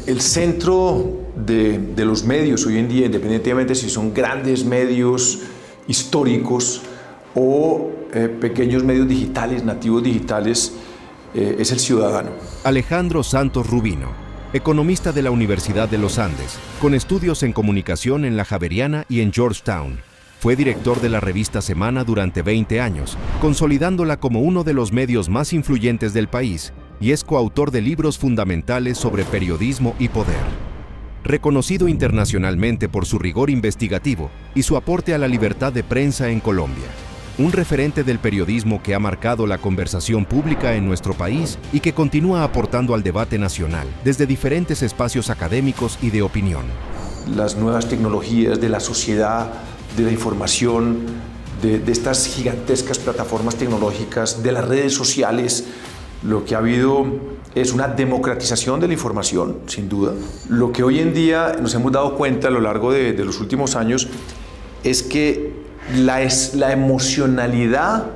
el centro de los medios hoy en día, independientemente si son grandes medios históricos o pequeños medios digitales, nativos digitales, es el ciudadano. Alejandro Santos Rubino, economista de la Universidad de los Andes, con estudios en comunicación en la Javeriana y en Georgetown. Fue director de la revista Semana durante 20 años, consolidándola como uno de los medios más influyentes del país, y es coautor de libros fundamentales sobre periodismo y poder. Reconocido internacionalmente por su rigor investigativo y su aporte a la libertad de prensa en Colombia. Un referente del periodismo que ha marcado la conversación pública en nuestro país y que continúa aportando al debate nacional desde diferentes espacios académicos y de opinión. Las nuevas tecnologías de la sociedad, de la información, de estas gigantescas plataformas tecnológicas, de las redes sociales, lo que ha habido es una democratización de la información, sin duda. Lo que hoy en día nos hemos dado cuenta a lo largo de los últimos años es que la emocionalidad,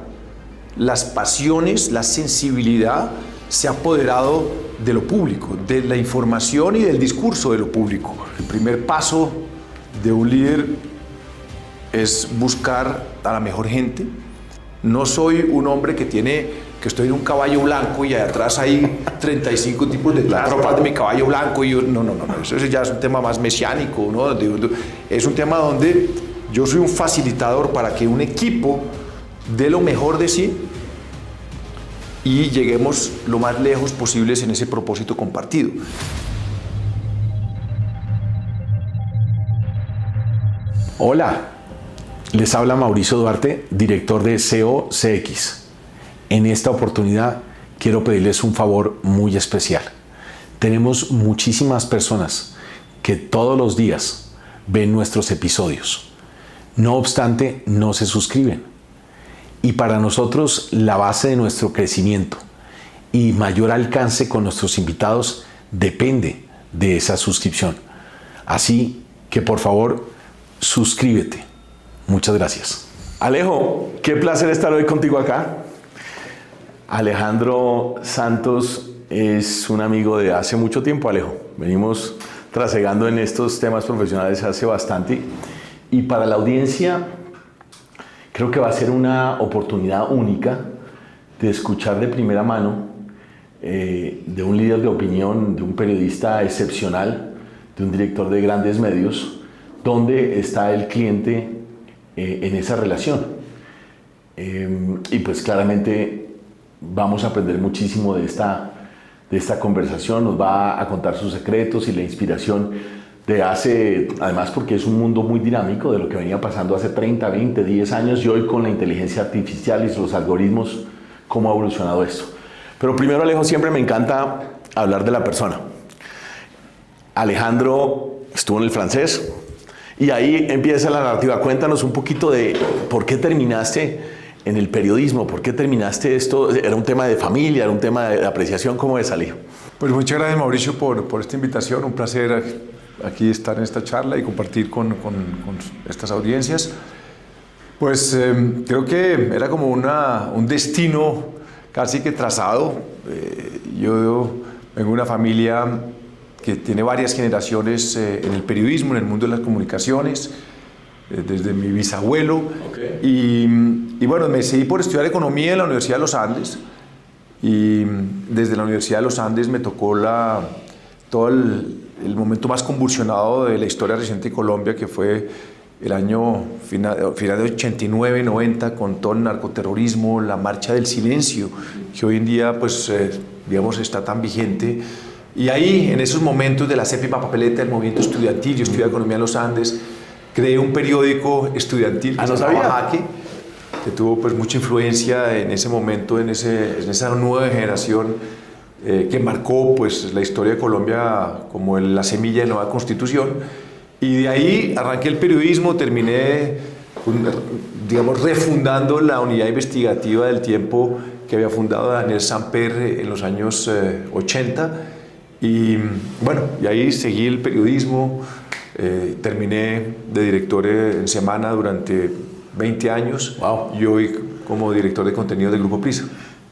las pasiones, la sensibilidad se ha apoderado de lo público, de la información y del discurso de lo público. El primer paso de un líder es buscar a la mejor gente. No soy un hombre que estoy en un caballo blanco y atrás hay 35 tipos de tropas de mi caballo blanco. Y no, eso ya es un tema más mesiánico, ¿no? Es un tema donde yo soy un facilitador para que un equipo dé lo mejor de sí y lleguemos lo más lejos posibles en ese propósito compartido. Hola, les habla Mauricio Duarte, director de SEO CX. En esta oportunidad quiero pedirles un favor muy especial. Tenemos muchísimas personas que todos los días ven nuestros episodios. No obstante, no se suscriben. Y para nosotros la base de nuestro crecimiento y mayor alcance con nuestros invitados depende de esa suscripción. Así que por favor, suscríbete. Muchas gracias. Alejo, qué placer estar hoy contigo acá. Alejandro Santos es un amigo de hace mucho tiempo, Alejo. Venimos trasegando en estos temas profesionales hace bastante. Y para la audiencia, creo que va a ser una oportunidad única de escuchar de primera mano de un líder de opinión, de un periodista excepcional, de un director de grandes medios, dónde está el cliente en esa relación. Y pues claramente vamos a aprender muchísimo de esta conversación. Nos va a contar sus secretos y la inspiración además porque es un mundo muy dinámico de lo que venía pasando hace 30, 20, 10 años y hoy con la inteligencia artificial y los algoritmos, cómo ha evolucionado esto. Pero primero, Alejo, siempre me encanta hablar de la persona. Alejandro estuvo en el francés y ahí empieza la narrativa. Cuéntanos un poquito de por qué terminaste en el periodismo, por qué terminaste esto. ¿Era un tema de familia, era un tema de apreciación? ¿Cómo es, Alejo? Pues muchas gracias, Mauricio, por esta invitación. Un placer aquí estar en esta charla y compartir con estas audiencias. Pues creo que era como un destino casi que trazado. Yo vengo de una familia que tiene varias generaciones en el periodismo, en el mundo de las comunicaciones, desde mi bisabuelo. Okay. Y bueno, me decidí por estudiar economía en la Universidad de los Andes. Y desde la Universidad de los Andes me tocó todo el momento más convulsionado de la historia reciente de Colombia, que fue el año final de 89, 90, con todo el narcoterrorismo, la marcha del silencio, que hoy en día, pues, digamos, está tan vigente. Y ahí, en esos momentos de la séptima papeleta del movimiento estudiantil, yo estudié economía en los Andes, creé un periódico estudiantil que se llamaba Jaque, que tuvo pues mucha influencia en ese momento, en esa nueva generación que marcó pues la historia de Colombia como la semilla de la nueva constitución. Y de ahí arranqué el periodismo, terminé, digamos, refundando la unidad investigativa del Tiempo que había fundado Daniel Samper en los años 80. Y bueno, y ahí seguí el periodismo, terminé de director en Semana durante 20 años. Wow. Y hoy como director de contenido del Grupo Prisa.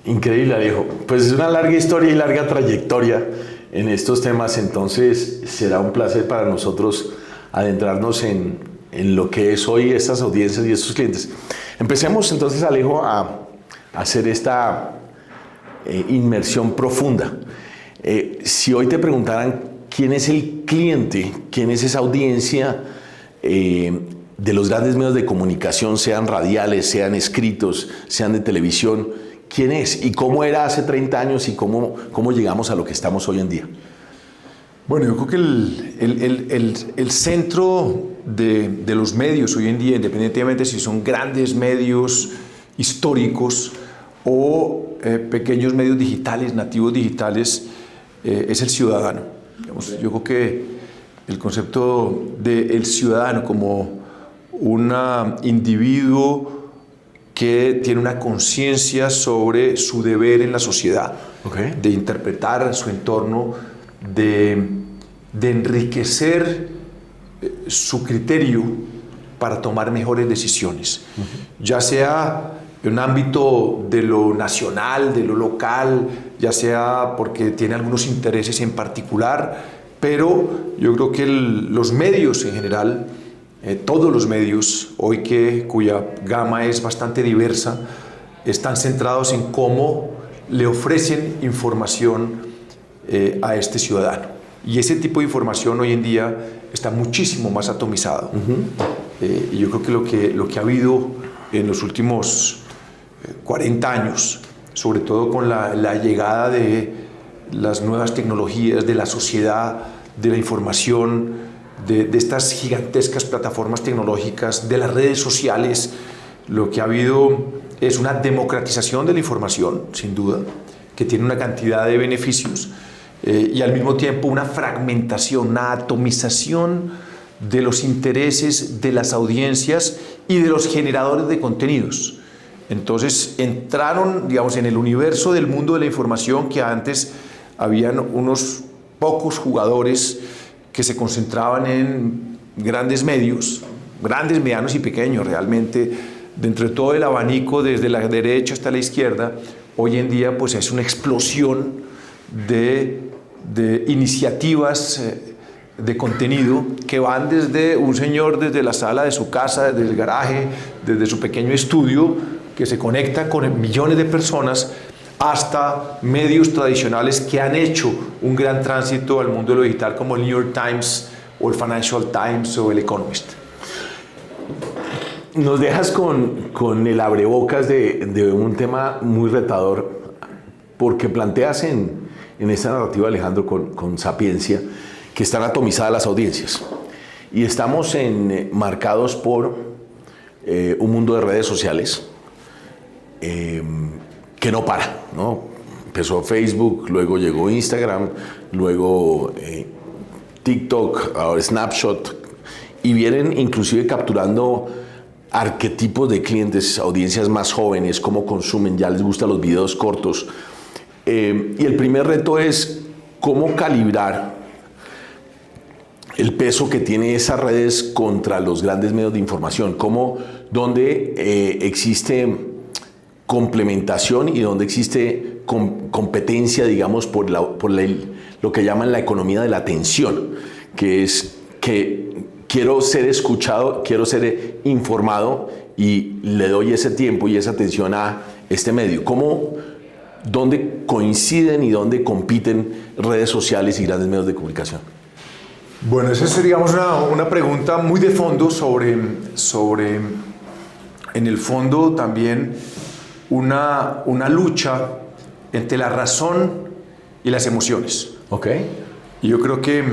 Increíble, Alejo. Pues es una larga historia y larga trayectoria en estos temas, entonces será un placer para nosotros adentrarnos en lo que es hoy estas audiencias y estos clientes. Empecemos entonces, Alejo, a hacer esta inmersión profunda. Si hoy te preguntaran quién es el cliente, quién es esa audiencia de los grandes medios de comunicación, sean radiales, sean escritos, sean de televisión, ¿quién es? ¿Y cómo era hace 30 años y cómo llegamos a lo que estamos hoy en día? Bueno, yo creo que el centro de los medios hoy en día, independientemente si son grandes medios históricos o pequeños medios digitales, nativos digitales, es el ciudadano. Digamos, yo creo que el concepto del ciudadano como un individuo que tiene una conciencia sobre su deber en la sociedad, de interpretar su entorno, de enriquecer su criterio para tomar mejores decisiones, ya sea en un ámbito de lo nacional, de lo local, ya sea porque tiene algunos intereses en particular, pero yo creo que los medios en general, todos los medios hoy cuya gama es bastante diversa, están centrados en cómo le ofrecen información a este ciudadano. Y ese tipo de información hoy en día está muchísimo más atomizado. Y yo creo que lo que ha habido en los últimos 40 años, sobre todo con la llegada de las nuevas tecnologías, de la sociedad, de la información, de estas gigantescas plataformas tecnológicas, de las redes sociales, lo que ha habido es una democratización de la información, sin duda, que tiene una cantidad de beneficios, y al mismo tiempo una fragmentación, una atomización de los intereses de las audiencias y de los generadores de contenidos. Entonces entraron, digamos, en el universo del mundo de la información, que antes habían unos pocos jugadores que se concentraban en grandes medios, grandes, medianos y pequeños realmente, dentro de todo el abanico desde la derecha hasta la izquierda. Hoy en día pues es una explosión de iniciativas de contenido que van desde un señor desde la sala de su casa, desde el garaje, desde su pequeño estudio, que se conecta con millones de personas, hasta medios tradicionales que han hecho un gran tránsito al mundo de lo digital, como el New York Times o el Financial Times o el Economist. Nos dejas con el abrebocas de un tema muy retador, porque planteas en esta narrativa, Alejandro, con sapiencia, que están atomizadas las audiencias. Y estamos marcados por un mundo de redes sociales que no para, ¿no? Empezó Facebook, luego llegó Instagram, luego TikTok, ahora Snapchat, y vienen inclusive capturando arquetipos de clientes, audiencias más jóvenes, cómo consumen, ya les gustan los videos cortos. Y el primer reto es cómo calibrar el peso que tienen esas redes contra los grandes medios de información, donde existe complementación y donde existe competencia, digamos, por lo que llaman la economía de la atención, que es que quiero ser escuchado, quiero ser informado y le doy ese tiempo y esa atención a este medio. ¿Dónde coinciden y dónde compiten redes sociales y grandes medios de comunicación? Bueno, esa es, digamos, una pregunta muy de fondo sobre, en el fondo también, una lucha entre la razón y las emociones. Y yo creo que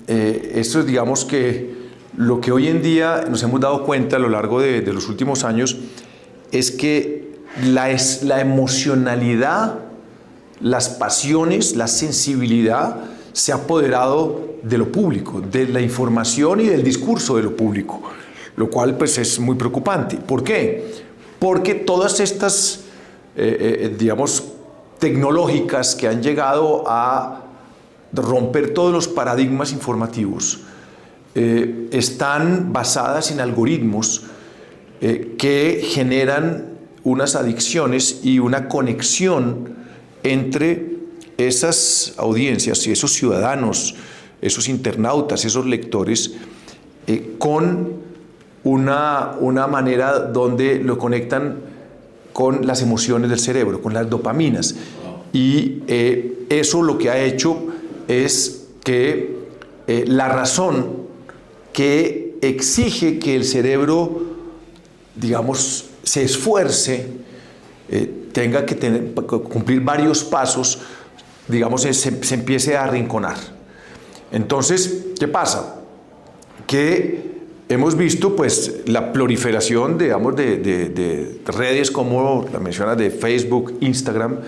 esto es, digamos, que lo que hoy en día nos hemos dado cuenta a lo largo de los últimos años es que la emocionalidad, las pasiones, la sensibilidad se ha apoderado de lo público, de la información y del discurso de lo público, lo cual pues es muy preocupante. ¿Por qué? Porque todas estas, digamos, tecnológicas que han llegado a romper todos los paradigmas informativos, están basadas en algoritmos que generan unas adicciones y una conexión entre esas audiencias y esos ciudadanos, esos internautas, esos lectores, con una manera donde lo conectan con las emociones del cerebro, con las dopaminas. Y eso lo que ha hecho es que la razón que exige que el cerebro, digamos, se esfuerce, tenga que cumplir varios pasos, digamos, se empiece a arrinconar. Entonces, ¿qué pasa? Que hemos visto pues la proliferación, digamos, de redes como la mencionas de Facebook, Instagram,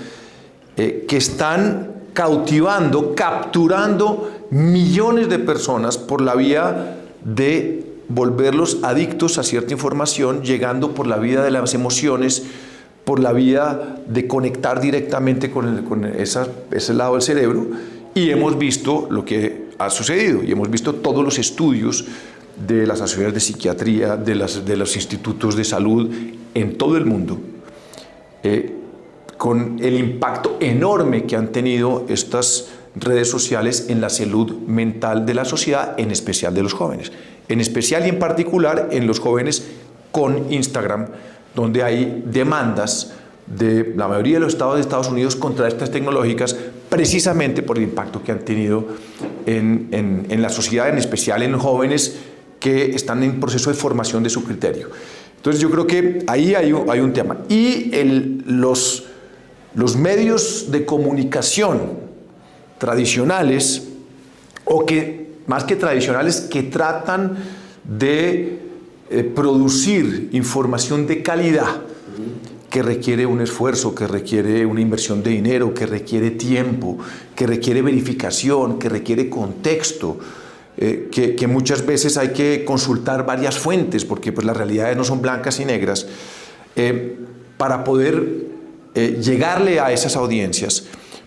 que están cautivando, capturando millones de personas por la vía de volverlos adictos a cierta información, llegando por la vía de las emociones, por la vía de conectar directamente con ese lado del cerebro. Y hemos visto lo que ha sucedido, y hemos visto todos los estudios de las asociaciones de psiquiatría, de los institutos de salud en todo el mundo, con el impacto enorme que han tenido estas redes sociales en la salud mental de la sociedad, en especial de los jóvenes. En especial y en particular en los jóvenes con Instagram, donde hay demandas de la mayoría de los estados de Estados Unidos contra estas tecnológicas, precisamente por el impacto que han tenido en la sociedad, en especial en los jóvenes que están en proceso de formación de su criterio. Entonces yo creo que ahí hay un tema. Y los medios de comunicación tradicionales, o que más que tradicionales, que tratan de producir información de calidad, que requiere un esfuerzo, que requiere una inversión de dinero, que requiere tiempo, que requiere verificación, que requiere contexto, que muchas veces hay que consultar varias fuentes, porque pues, las realidades no son blancas y negras, para poder llegarle a esas audiencias,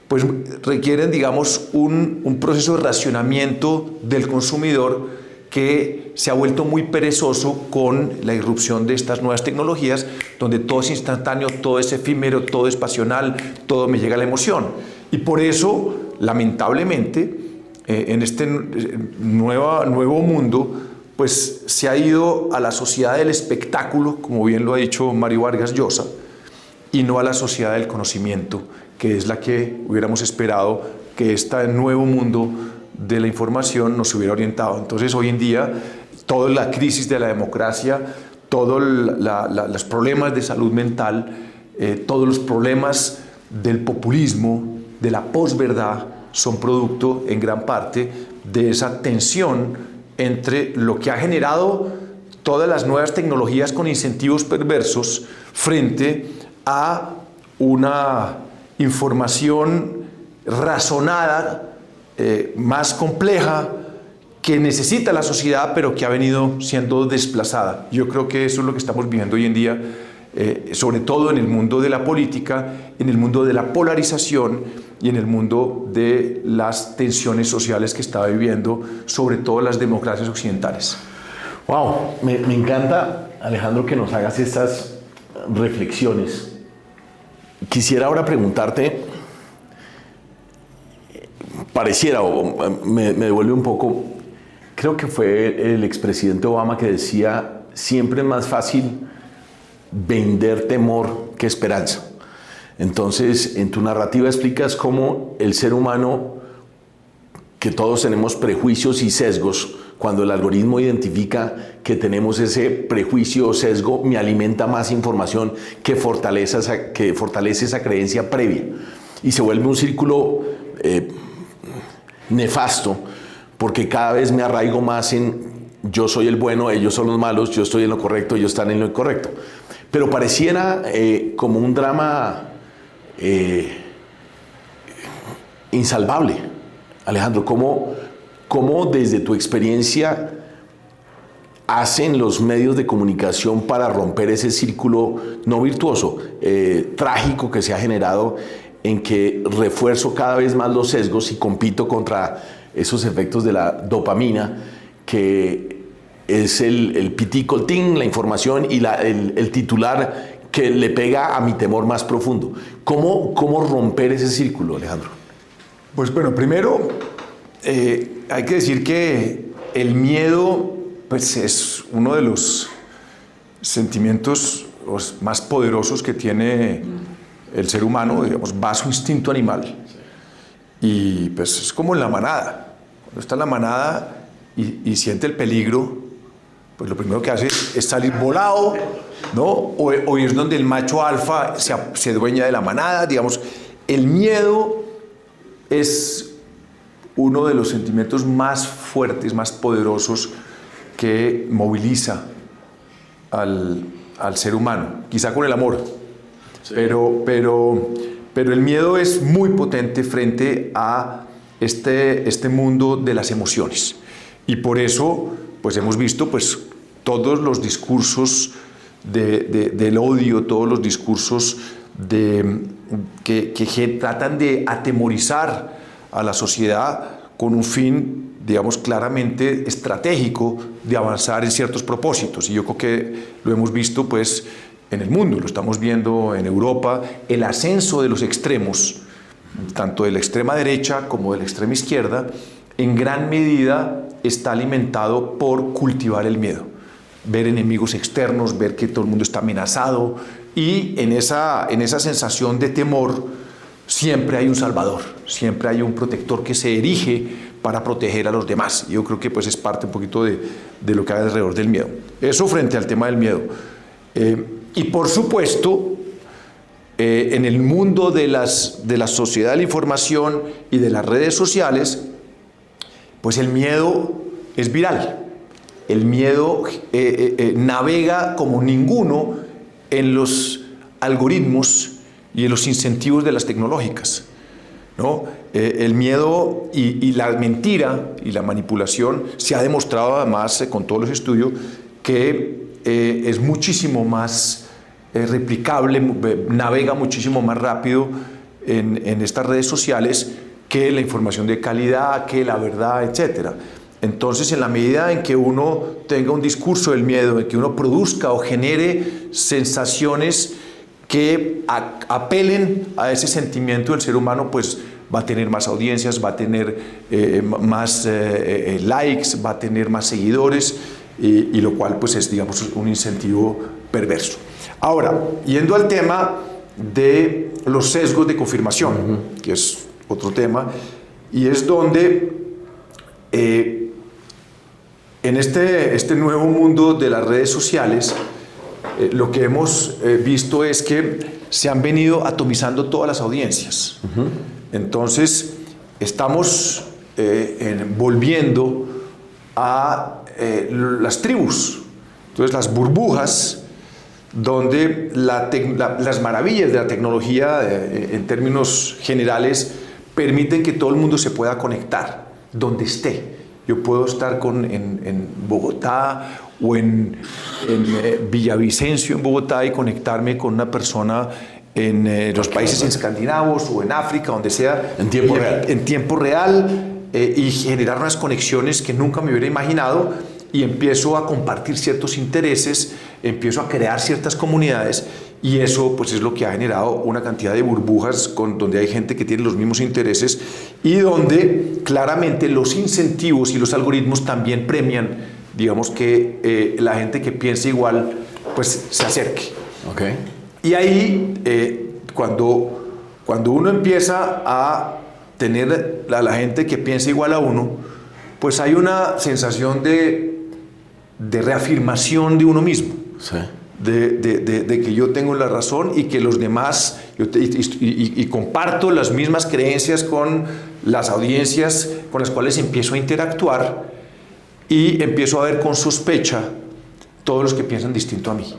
pues requieren, digamos, un proceso de racionamiento del consumidor que se ha vuelto muy perezoso con la irrupción de estas nuevas tecnologías, donde todo es instantáneo, todo es efímero, todo es pasional, todo me llega a la emoción. Y por eso, lamentablemente, en este nuevo mundo, pues se ha ido a la sociedad del espectáculo, como bien lo ha dicho Mario Vargas Llosa, y no a la sociedad del conocimiento, que es la que hubiéramos esperado que este nuevo mundo de la información nos hubiera orientado. Entonces, hoy en día, toda la crisis de la democracia, todos los problemas de salud mental, todos los problemas del populismo, de la posverdad, son producto, en gran parte, de esa tensión entre lo que ha generado todas las nuevas tecnologías con incentivos perversos frente a una información razonada, más compleja, que necesita la sociedad, pero que ha venido siendo desplazada. Yo creo que eso es lo que estamos viviendo hoy en día, sobre todo en el mundo de la política, en el mundo de la polarización y en el mundo de las tensiones sociales que está viviendo, sobre todo las democracias occidentales. Wow, me encanta, Alejandro, que nos hagas estas reflexiones. Quisiera ahora preguntarte, pareciera, o me devuelve un poco, creo que fue el expresidente Obama que decía, siempre es más fácil vender temor que esperanza. Entonces, en tu narrativa explicas cómo el ser humano, que todos tenemos prejuicios y sesgos, cuando el algoritmo identifica que tenemos ese prejuicio o sesgo, me alimenta más información que fortalece esa creencia previa. Y se vuelve un círculo nefasto, porque cada vez me arraigo más en yo soy el bueno, ellos son los malos, yo estoy en lo correcto, ellos están en lo incorrecto. Pero pareciera como un drama insalvable. Alejandro, ¿cómo desde tu experiencia hacen los medios de comunicación para romper ese círculo no virtuoso, trágico que se ha generado, en que refuerzo cada vez más los sesgos y compito contra esos efectos de la dopamina, que es el piticoltín, la información y el titular que le pega a mi temor más profundo? ¿Cómo romper ese círculo, Alejandro? Pues bueno, primero hay que decir que el miedo pues, es uno de los sentimientos más poderosos que tiene el ser humano, digamos, va a su instinto animal. Y pues es como en la manada. Cuando está en la manada y siente el peligro, pues lo primero que hace es salir volado, ¿no? O ir donde el macho alfa se dueña de la manada, digamos. El miedo es uno de los sentimientos más fuertes, más poderosos que moviliza al ser humano, quizá con el amor, sí. pero el miedo es muy potente frente a este mundo de las emociones. Y por eso pues hemos visto pues, todos los discursos del odio, todos los discursos que tratan de atemorizar a la sociedad con un fin, digamos, claramente estratégico de avanzar en ciertos propósitos. Y yo creo que lo hemos visto pues, en el mundo, lo estamos viendo en Europa, el ascenso de los extremos, tanto de la extrema derecha como de la extrema izquierda, en gran medida está alimentado por cultivar el miedo. Ver enemigos externos, ver que todo el mundo está amenazado, y en esa sensación de temor siempre hay un salvador, siempre hay un protector que se erige para proteger a los demás. Yo creo que pues, es parte un poquito de lo que hay alrededor del miedo. Eso frente al tema del miedo. Y por supuesto, en el mundo de la sociedad de la información y de las redes sociales, pues el miedo es viral. El miedo navega como ninguno en los algoritmos y en los incentivos de las tecnológicas, ¿no? El miedo y la mentira y la manipulación se ha demostrado además con todos los estudios que es muchísimo más replicable, navega muchísimo más rápido en estas redes sociales que la información de calidad, que la verdad, etc. Entonces, en la medida en que uno tenga un discurso del miedo, en que uno produzca o genere sensaciones que apelen a ese sentimiento del ser humano, pues va a tener más audiencias, va a tener más likes, va a tener más seguidores, y lo cual pues es, digamos, un incentivo perverso. Ahora, yendo al tema de los sesgos de confirmación, que es otro tema, y es donde en este nuevo mundo de las redes sociales, lo que hemos visto es que se han venido atomizando todas las audiencias. Entonces, estamos volviendo a las tribus, entonces las burbujas, donde las maravillas de la tecnología, en términos generales, permiten que todo el mundo se pueda conectar, donde esté. Yo puedo estar en Bogotá o en Villavicencio, en Bogotá, y conectarme con una persona en los países escandinavos o en África, donde sea. En tiempo real. En tiempo real, y generar unas conexiones que nunca me hubiera imaginado, y empiezo a compartir ciertos intereses, empiezo a crear ciertas comunidades, y eso pues es lo que ha generado una cantidad de burbujas donde hay gente que tiene los mismos intereses y donde claramente los incentivos y los algoritmos también premian, digamos, que la gente que piensa igual pues se acerque. Okay. Y ahí cuando uno empieza a tener a la gente que piensa igual a uno, pues hay una sensación de reafirmación de uno mismo. Sí. De que yo tengo la razón y que los demás, y comparto las mismas creencias con las audiencias con las cuales empiezo a interactuar, y empiezo a ver con sospecha todos los que piensan distinto a mí,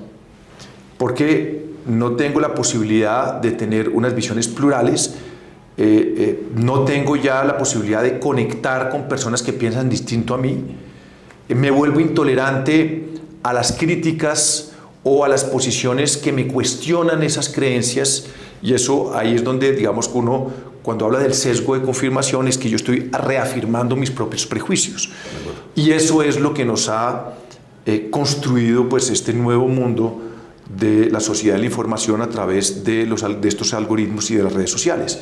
porque no tengo la posibilidad de tener unas visiones plurales, no tengo ya la posibilidad de conectar con personas que piensan distinto a mí, me vuelvo intolerante a las críticas o a las posiciones que me cuestionan esas creencias, y eso ahí es donde, digamos, que uno, cuando habla del sesgo de confirmación, es que yo estoy reafirmando mis propios prejuicios. Y eso es lo que nos ha construido pues, este nuevo mundo de la sociedad de la información a través de estos algoritmos y de las redes sociales.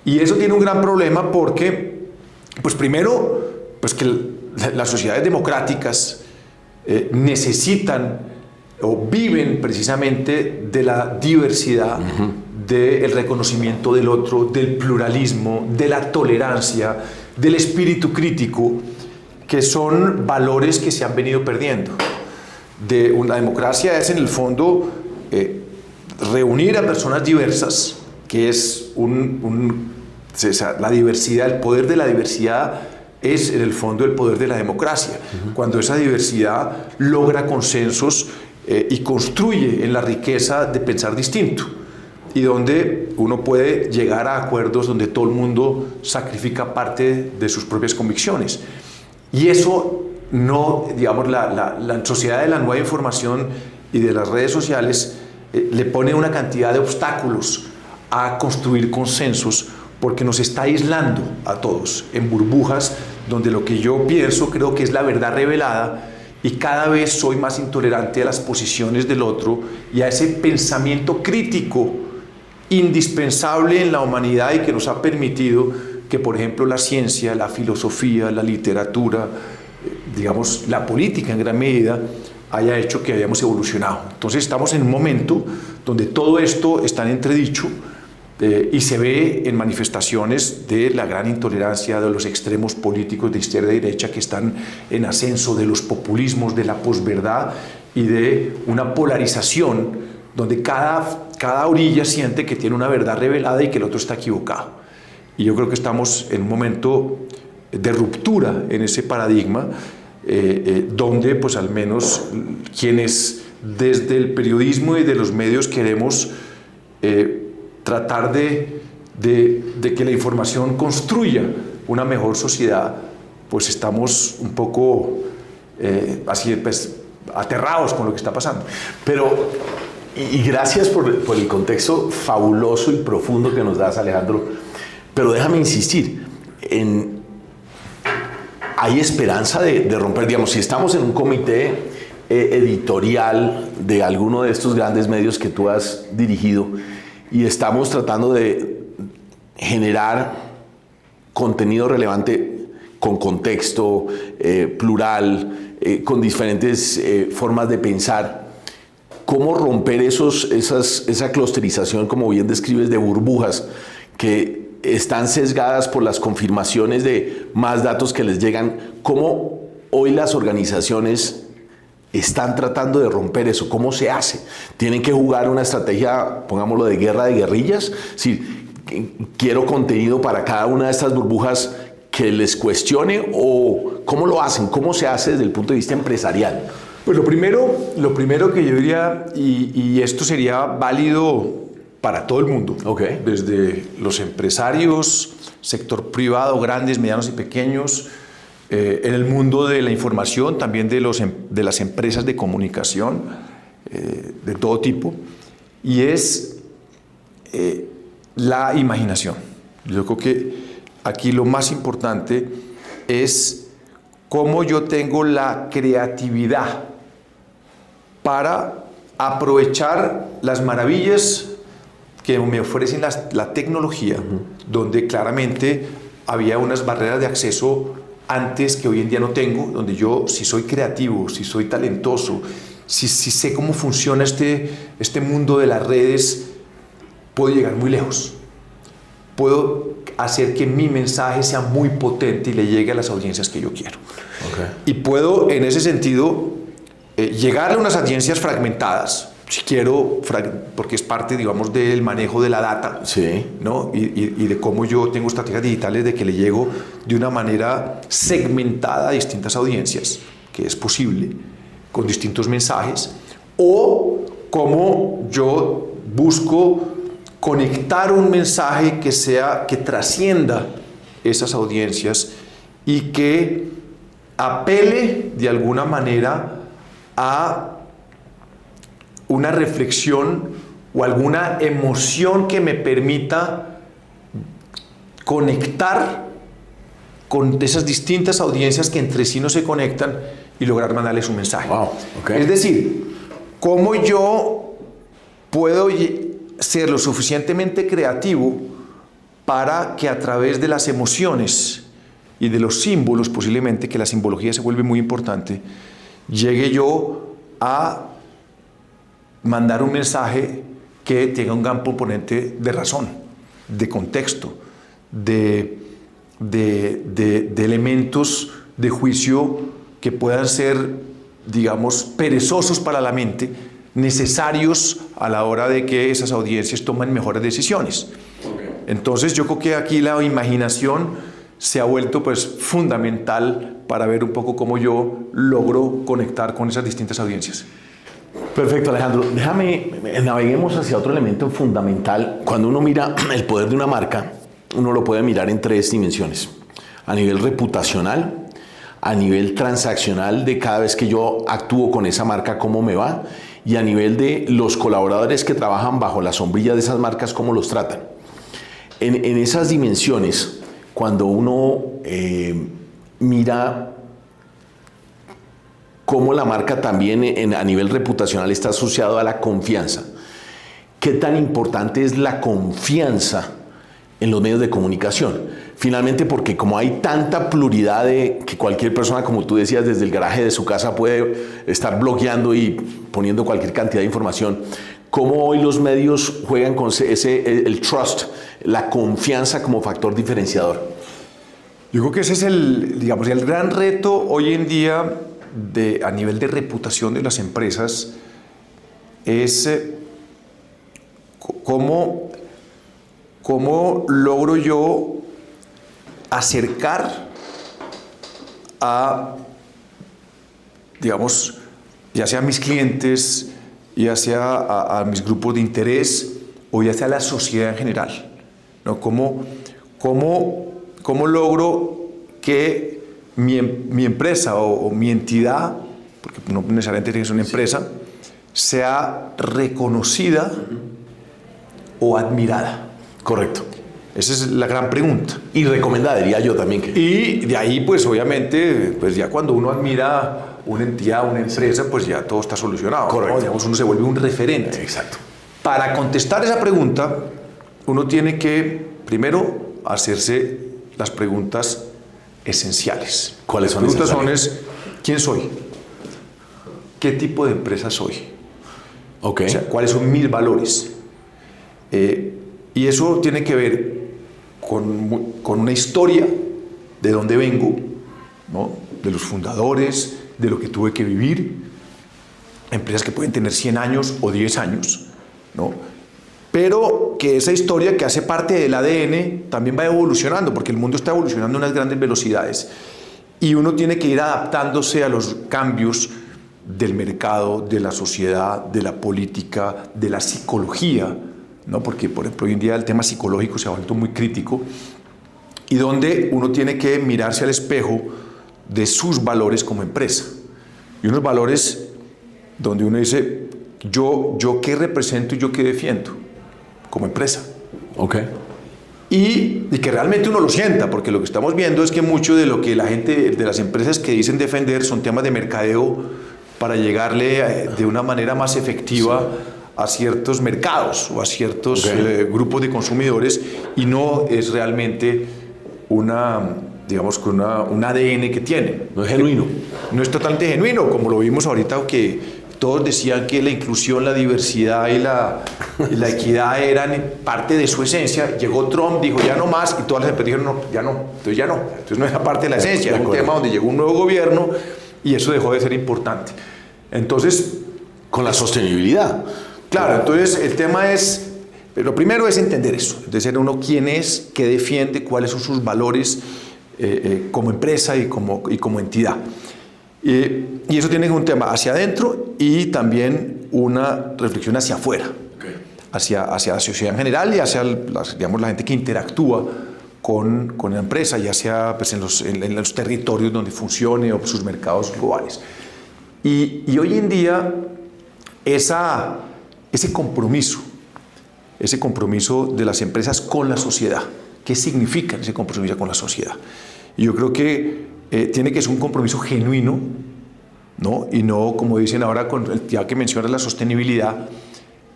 Y eso tiene un gran problema porque, pues primero, pues que las sociedades democráticas necesitan o viven precisamente de la diversidad, del reconocimiento del otro, del pluralismo, de la tolerancia, del espíritu crítico, que son valores que se han venido perdiendo. Una democracia es en el fondo reunir a personas diversas, que es la diversidad, el poder de la diversidad es en el fondo el poder de la democracia. Cuando esa diversidad logra consensos y construye en la riqueza de pensar distinto, y donde uno puede llegar a acuerdos donde todo el mundo sacrifica parte de sus propias convicciones. Y eso no, digamos, la sociedad de la nueva información y de las redes sociales le pone una cantidad de obstáculos a construir consensos, porque nos está aislando a todos en burbujas donde lo que yo pienso creo que es la verdad revelada, y cada vez soy más intolerante a las posiciones del otro y a ese pensamiento crítico indispensable en la humanidad y que nos ha permitido que, por ejemplo, la ciencia, la filosofía, la literatura, digamos, la política en gran medida, haya hecho que hayamos evolucionado. Entonces estamos en un momento donde todo esto está en entredicho y se ve en manifestaciones de la gran intolerancia de los extremos políticos de izquierda y derecha que están en ascenso, de los populismos, de la posverdad y de una polarización donde cada orilla siente que tiene una verdad revelada y que el otro está equivocado. Y yo creo que estamos en un momento de ruptura en ese paradigma, donde pues al menos quienes desde el periodismo y de los medios queremos tratar de que la información construya una mejor sociedad, pues estamos un poco así pues, aterrados con lo que está pasando. Pero, y gracias por el contexto fabuloso y profundo que nos das, Alejandro, pero déjame insistir, hay esperanza de romper, digamos, si estamos en un comité editorial de alguno de estos grandes medios que tú has dirigido y estamos tratando de generar contenido relevante con contexto plural, con diferentes formas de pensar, ¿cómo romper esa clusterización, como bien describes, de burbujas que están sesgadas por las confirmaciones de más datos que les llegan? ¿Cómo hoy las organizaciones están tratando de romper eso? ¿Cómo se hace? ¿Tienen que jugar una estrategia, pongámoslo, de guerra de guerrillas? Sí, quiero contenido para cada una de estas burbujas que les cuestione, o ¿cómo lo hacen? ¿Cómo se hace desde el punto de vista empresarial? Pues lo primero que yo diría, y esto sería válido para todo el mundo, desde los empresarios, sector privado, grandes, medianos y pequeños, en el mundo de la información, también de las empresas de comunicación, de todo tipo, y es la imaginación. Yo creo que aquí lo más importante es cómo yo tengo la creatividad para aprovechar las maravillas que me ofrecen la tecnología, donde claramente había unas barreras de acceso antes que hoy en día no tengo, donde yo, si soy creativo, si soy talentoso, si sé cómo funciona este mundo de las redes, puedo llegar muy lejos. Puedo hacer que mi mensaje sea muy potente y le llegue a las audiencias que yo quiero. Y puedo, en ese sentido, llegarle a unas audiencias fragmentadas, si quiero, porque es parte, digamos, del manejo de la data, ¿no? Y de cómo yo tengo estrategias digitales de que le llego de una manera segmentada a distintas audiencias, que es posible, con distintos mensajes, o cómo yo busco conectar un mensaje que trascienda esas audiencias y que apele de alguna manera a una reflexión o alguna emoción que me permita conectar con esas distintas audiencias que entre sí no se conectan y lograr mandarles un mensaje. Es decir, cómo yo puedo ser lo suficientemente creativo para que a través de las emociones y de los símbolos, posiblemente, que la simbología se vuelve muy importante, llegue yo a mandar un mensaje que tenga un gran componente de razón, de contexto, de elementos de juicio que puedan ser, digamos, perezosos para la mente, necesarios a la hora de que esas audiencias tomen mejores decisiones. Entonces yo creo que aquí la imaginación se ha vuelto pues fundamental para ver un poco cómo yo logro conectar con esas distintas audiencias. Perfecto, Alejandro. Naveguemos hacia otro elemento fundamental. Cuando uno mira el poder de una marca, uno lo puede mirar en 3 dimensiones. A nivel reputacional, a nivel transaccional de cada vez que yo actúo con esa marca, cómo me va, y a nivel de los colaboradores que trabajan bajo la sombrilla de esas marcas, cómo los tratan. En esas dimensiones, cuando uno mira cómo la marca también a nivel reputacional está asociado a la confianza, ¿qué tan importante es la confianza en los medios de comunicación? Finalmente, porque como hay tanta pluralidad de que cualquier persona, como tú decías, desde el garaje de su casa puede estar bloqueando y poniendo cualquier cantidad de información, ¿cómo hoy los medios juegan con el trust, la confianza como factor diferenciador? Yo creo que ese es el gran reto hoy en día a nivel de reputación de las empresas, es cómo logro yo acercar a, digamos, ya sea a mis clientes, ya sea a mis grupos de interés o ya sea a la sociedad en general, ¿no? ¿Cómo logro que mi empresa o mi entidad, porque no necesariamente tiene que ser una empresa, sea reconocida o admirada? Correcto. Esa es la gran pregunta. Y recomendada, diría yo también. Y de ahí, pues obviamente, pues ya cuando uno admira una entidad, una empresa, pues ya todo está solucionado. Correcto. ¿No? Digamos, uno se vuelve un referente. Exacto. Para contestar esa pregunta, uno tiene que, primero, hacerse las preguntas esenciales. ¿Cuáles son las preguntas? esenciales? ¿Quién soy? ¿Qué tipo de empresa soy? Ok. O sea, ¿cuáles son mis valores? Y eso tiene que ver con una historia de dónde vengo, ¿no? De los fundadores, de lo que tuve que vivir. Empresas que pueden tener 100 años o 10 años, ¿no? Pero que esa historia que hace parte del ADN también va evolucionando, porque el mundo está evolucionando a unas grandes velocidades. Y uno tiene que ir adaptándose a los cambios del mercado, de la sociedad, de la política, de la psicología, ¿no? Porque, por ejemplo, hoy en día el tema psicológico se ha vuelto muy crítico y donde uno tiene que mirarse al espejo de sus valores como empresa. Y unos valores donde uno dice, yo qué represento y yo qué defiendo como empresa. Ok. Y que realmente uno lo sienta, porque lo que estamos viendo es que mucho de lo que la gente de las empresas que dicen defender son temas de mercadeo para llegarle de una manera más efectiva a ciertos mercados o a ciertos grupos de consumidores, y no es realmente un ADN que tienen. No es genuino. No es totalmente genuino, como lo vimos ahorita, que todos decían que la inclusión, la diversidad y la equidad eran parte de su esencia. Llegó Trump, dijo ya no más, y todas las empresas dijeron no, ya no. Entonces no era parte de la esencia, era un tema donde llegó un nuevo gobierno y eso dejó de ser importante. Entonces, con la sostenibilidad. Claro, entonces el tema es, lo primero es entender eso, es decir, uno quién es, qué defiende, cuáles son sus valores como empresa y como entidad. Y eso tiene un tema hacia adentro y también una reflexión hacia afuera, hacia la sociedad en general y hacia la gente que interactúa con la empresa, ya sea pues, en los territorios donde funcione o sus mercados globales. Y hoy en día ese compromiso de las empresas con la sociedad, ¿qué significa ese compromiso con la sociedad? Y yo creo que tiene que ser un compromiso genuino, ¿no? Y no, como dicen ahora, ya que mencionas la sostenibilidad,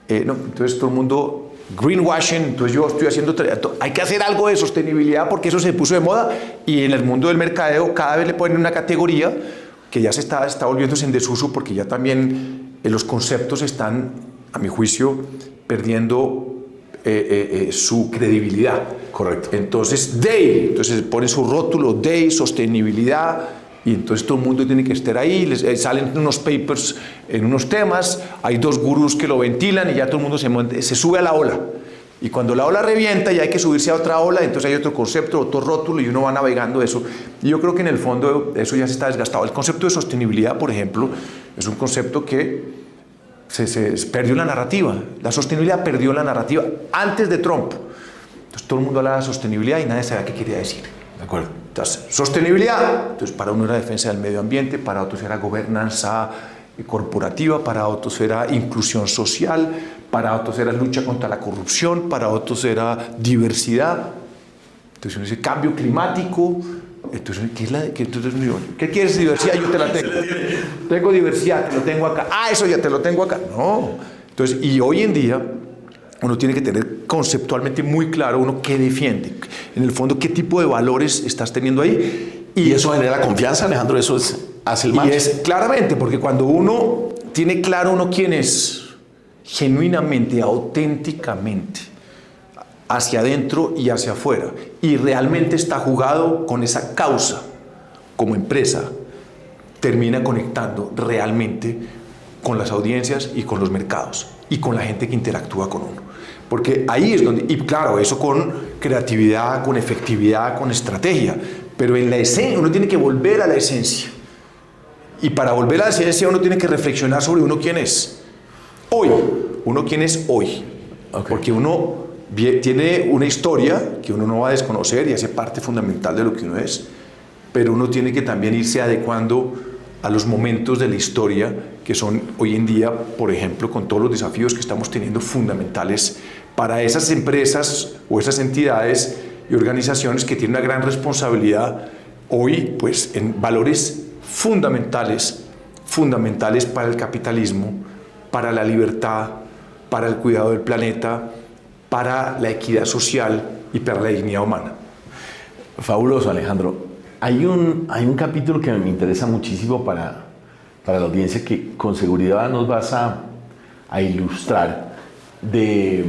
no, entonces todo el mundo greenwashing, entonces yo estoy haciendo, hay que hacer algo de sostenibilidad porque eso se puso de moda y en el mundo del mercadeo cada vez le ponen una categoría que ya se está volviéndose en desuso porque ya también los conceptos están, a mi juicio, perdiendo su credibilidad. Correcto. Entonces, entonces pone su rótulo, DEI, sostenibilidad, y entonces todo el mundo tiene que estar ahí, salen unos papers en unos temas, hay 2 gurús que lo ventilan y ya todo el mundo se sube a la ola. Y cuando la ola revienta ya hay que subirse a otra ola, entonces hay otro concepto, otro rótulo y uno va navegando eso. Y yo creo que en el fondo eso ya se está desgastado. El concepto de sostenibilidad, por ejemplo, es un concepto que se perdió la narrativa. La sostenibilidad perdió la narrativa antes de Trump. Entonces todo el mundo hablaba de sostenibilidad y nadie sabía qué quería decir. De acuerdo. Entonces, sostenibilidad. Entonces para uno era defensa del medio ambiente, para otros era gobernanza corporativa, para otros era inclusión social, para otros era lucha contra la corrupción, para otros era diversidad. Entonces uno dice cambio climático. Entonces, ¿qué quieres diversidad? Yo te la tengo. Tengo diversidad, te lo tengo acá. Ah, eso ya te lo tengo acá. No. Entonces, y hoy en día uno tiene que tener conceptualmente muy claro uno qué defiende. En el fondo, qué tipo de valores estás teniendo ahí. Y eso genera confianza, Alejandro, eso hace el match. Y es claramente, porque cuando uno tiene claro uno quién es, genuinamente, auténticamente, hacia adentro y hacia afuera, y realmente está jugado con esa causa como empresa, termina conectando realmente con las audiencias y con los mercados y con la gente que interactúa con uno. Porque ahí es donde, y claro, eso con creatividad, con efectividad, con estrategia, pero en la esencia, uno tiene que volver a la esencia. Y para volver a la esencia uno tiene que reflexionar sobre uno quién es. Hoy, uno quién es hoy. Okay. Porque uno tiene una historia que uno no va a desconocer y hace parte fundamental de lo que uno es, pero uno tiene que también irse adecuando a los momentos de la historia que son hoy en día, por ejemplo, con todos los desafíos que estamos teniendo fundamentales para esas empresas o esas entidades y organizaciones que tienen una gran responsabilidad hoy, pues, en valores fundamentales para el capitalismo, para la libertad, para el cuidado del planeta, para la equidad social y para la dignidad humana. Fabuloso, Alejandro. Hay un capítulo que me interesa muchísimo para la audiencia que con seguridad nos vas a ilustrar de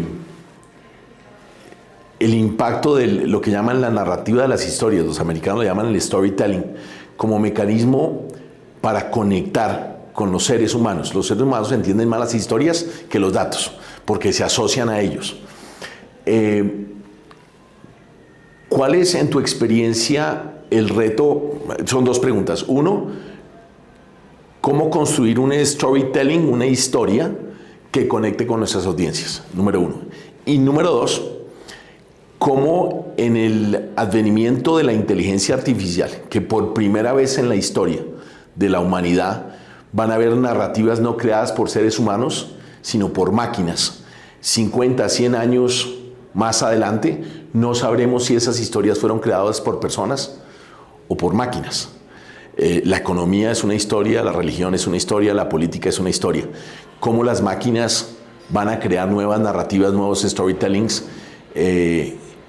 el impacto de lo que llaman la narrativa de las historias. Los americanos lo llaman el storytelling como mecanismo para conectar con los seres humanos. Los seres humanos entienden más las historias que los datos porque se asocian a ellos. ¿Cuál es, en tu experiencia, el reto? Son 2 preguntas. Uno, ¿cómo construir un storytelling, una historia que conecte con nuestras audiencias? Número 1. Y número 2, ¿cómo en el advenimiento de la inteligencia artificial, que por primera vez en la historia de la humanidad van a haber narrativas no creadas por seres humanos, sino por máquinas, 50, 100 años más adelante, no sabremos si esas historias fueron creadas por personas o por máquinas? La economía es una historia, la religión es una historia, la política es una historia. ¿Cómo las máquinas van a crear nuevas narrativas, nuevos storytellings,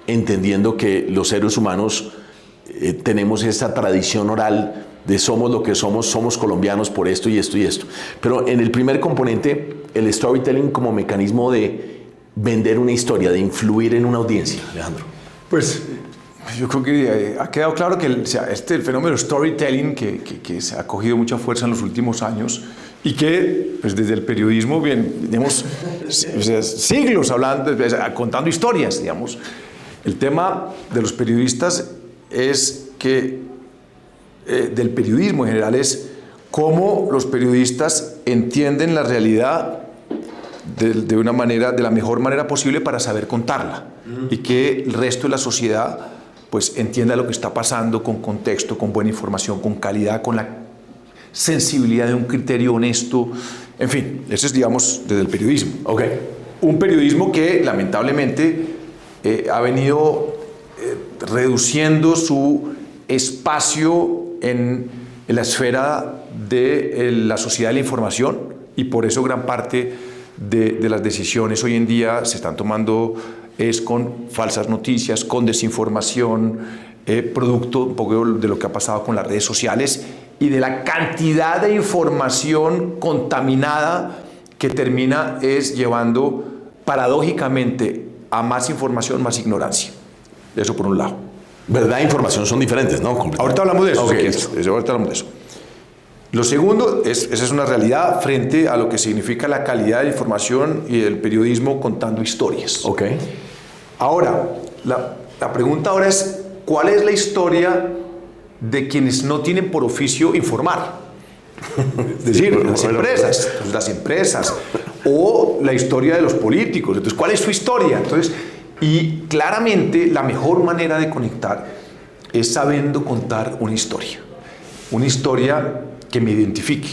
entendiendo que los seres humanos tenemos esta tradición oral de somos lo que somos colombianos por esto y esto y esto? Pero en el primer componente, el storytelling como mecanismo de vender una historia, de influir en una audiencia, Alejandro. Pues yo creo que ha quedado claro que el fenómeno storytelling que se ha cogido mucha fuerza en los últimos años y que pues desde el periodismo tenemos siglos hablando, contando historias, digamos. El tema de los periodistas es que del periodismo en general es cómo los periodistas entienden la realidad de la mejor manera posible para saber contarla y que el resto de la sociedad pues entienda lo que está pasando con contexto, con buena información, con calidad, con la sensibilidad de un criterio honesto. En fin, eso es, digamos, desde el periodismo. Okay. Un periodismo que lamentablemente ha venido reduciendo su espacio en la esfera de la sociedad de la información y por eso gran parte de las decisiones hoy en día se están tomando es con falsas noticias, con desinformación, producto un poco de lo que ha pasado con las redes sociales y de la cantidad de información contaminada que termina llevando paradójicamente a más información, más ignorancia. Eso por un lado. Verdad e información son diferentes, ¿no? Ahorita hablamos de eso. Okay. Ahorita hablamos de eso. Lo segundo, esa es una realidad frente a lo que significa la calidad de la información y el periodismo contando historias. Okay. Ahora, la pregunta ahora es, ¿cuál es la historia de quienes no tienen por oficio informar? Es decir, las empresas, o la historia de los políticos. Entonces, ¿cuál es su historia? Entonces, y claramente la mejor manera de conectar es sabiendo contar una historia que me identifique,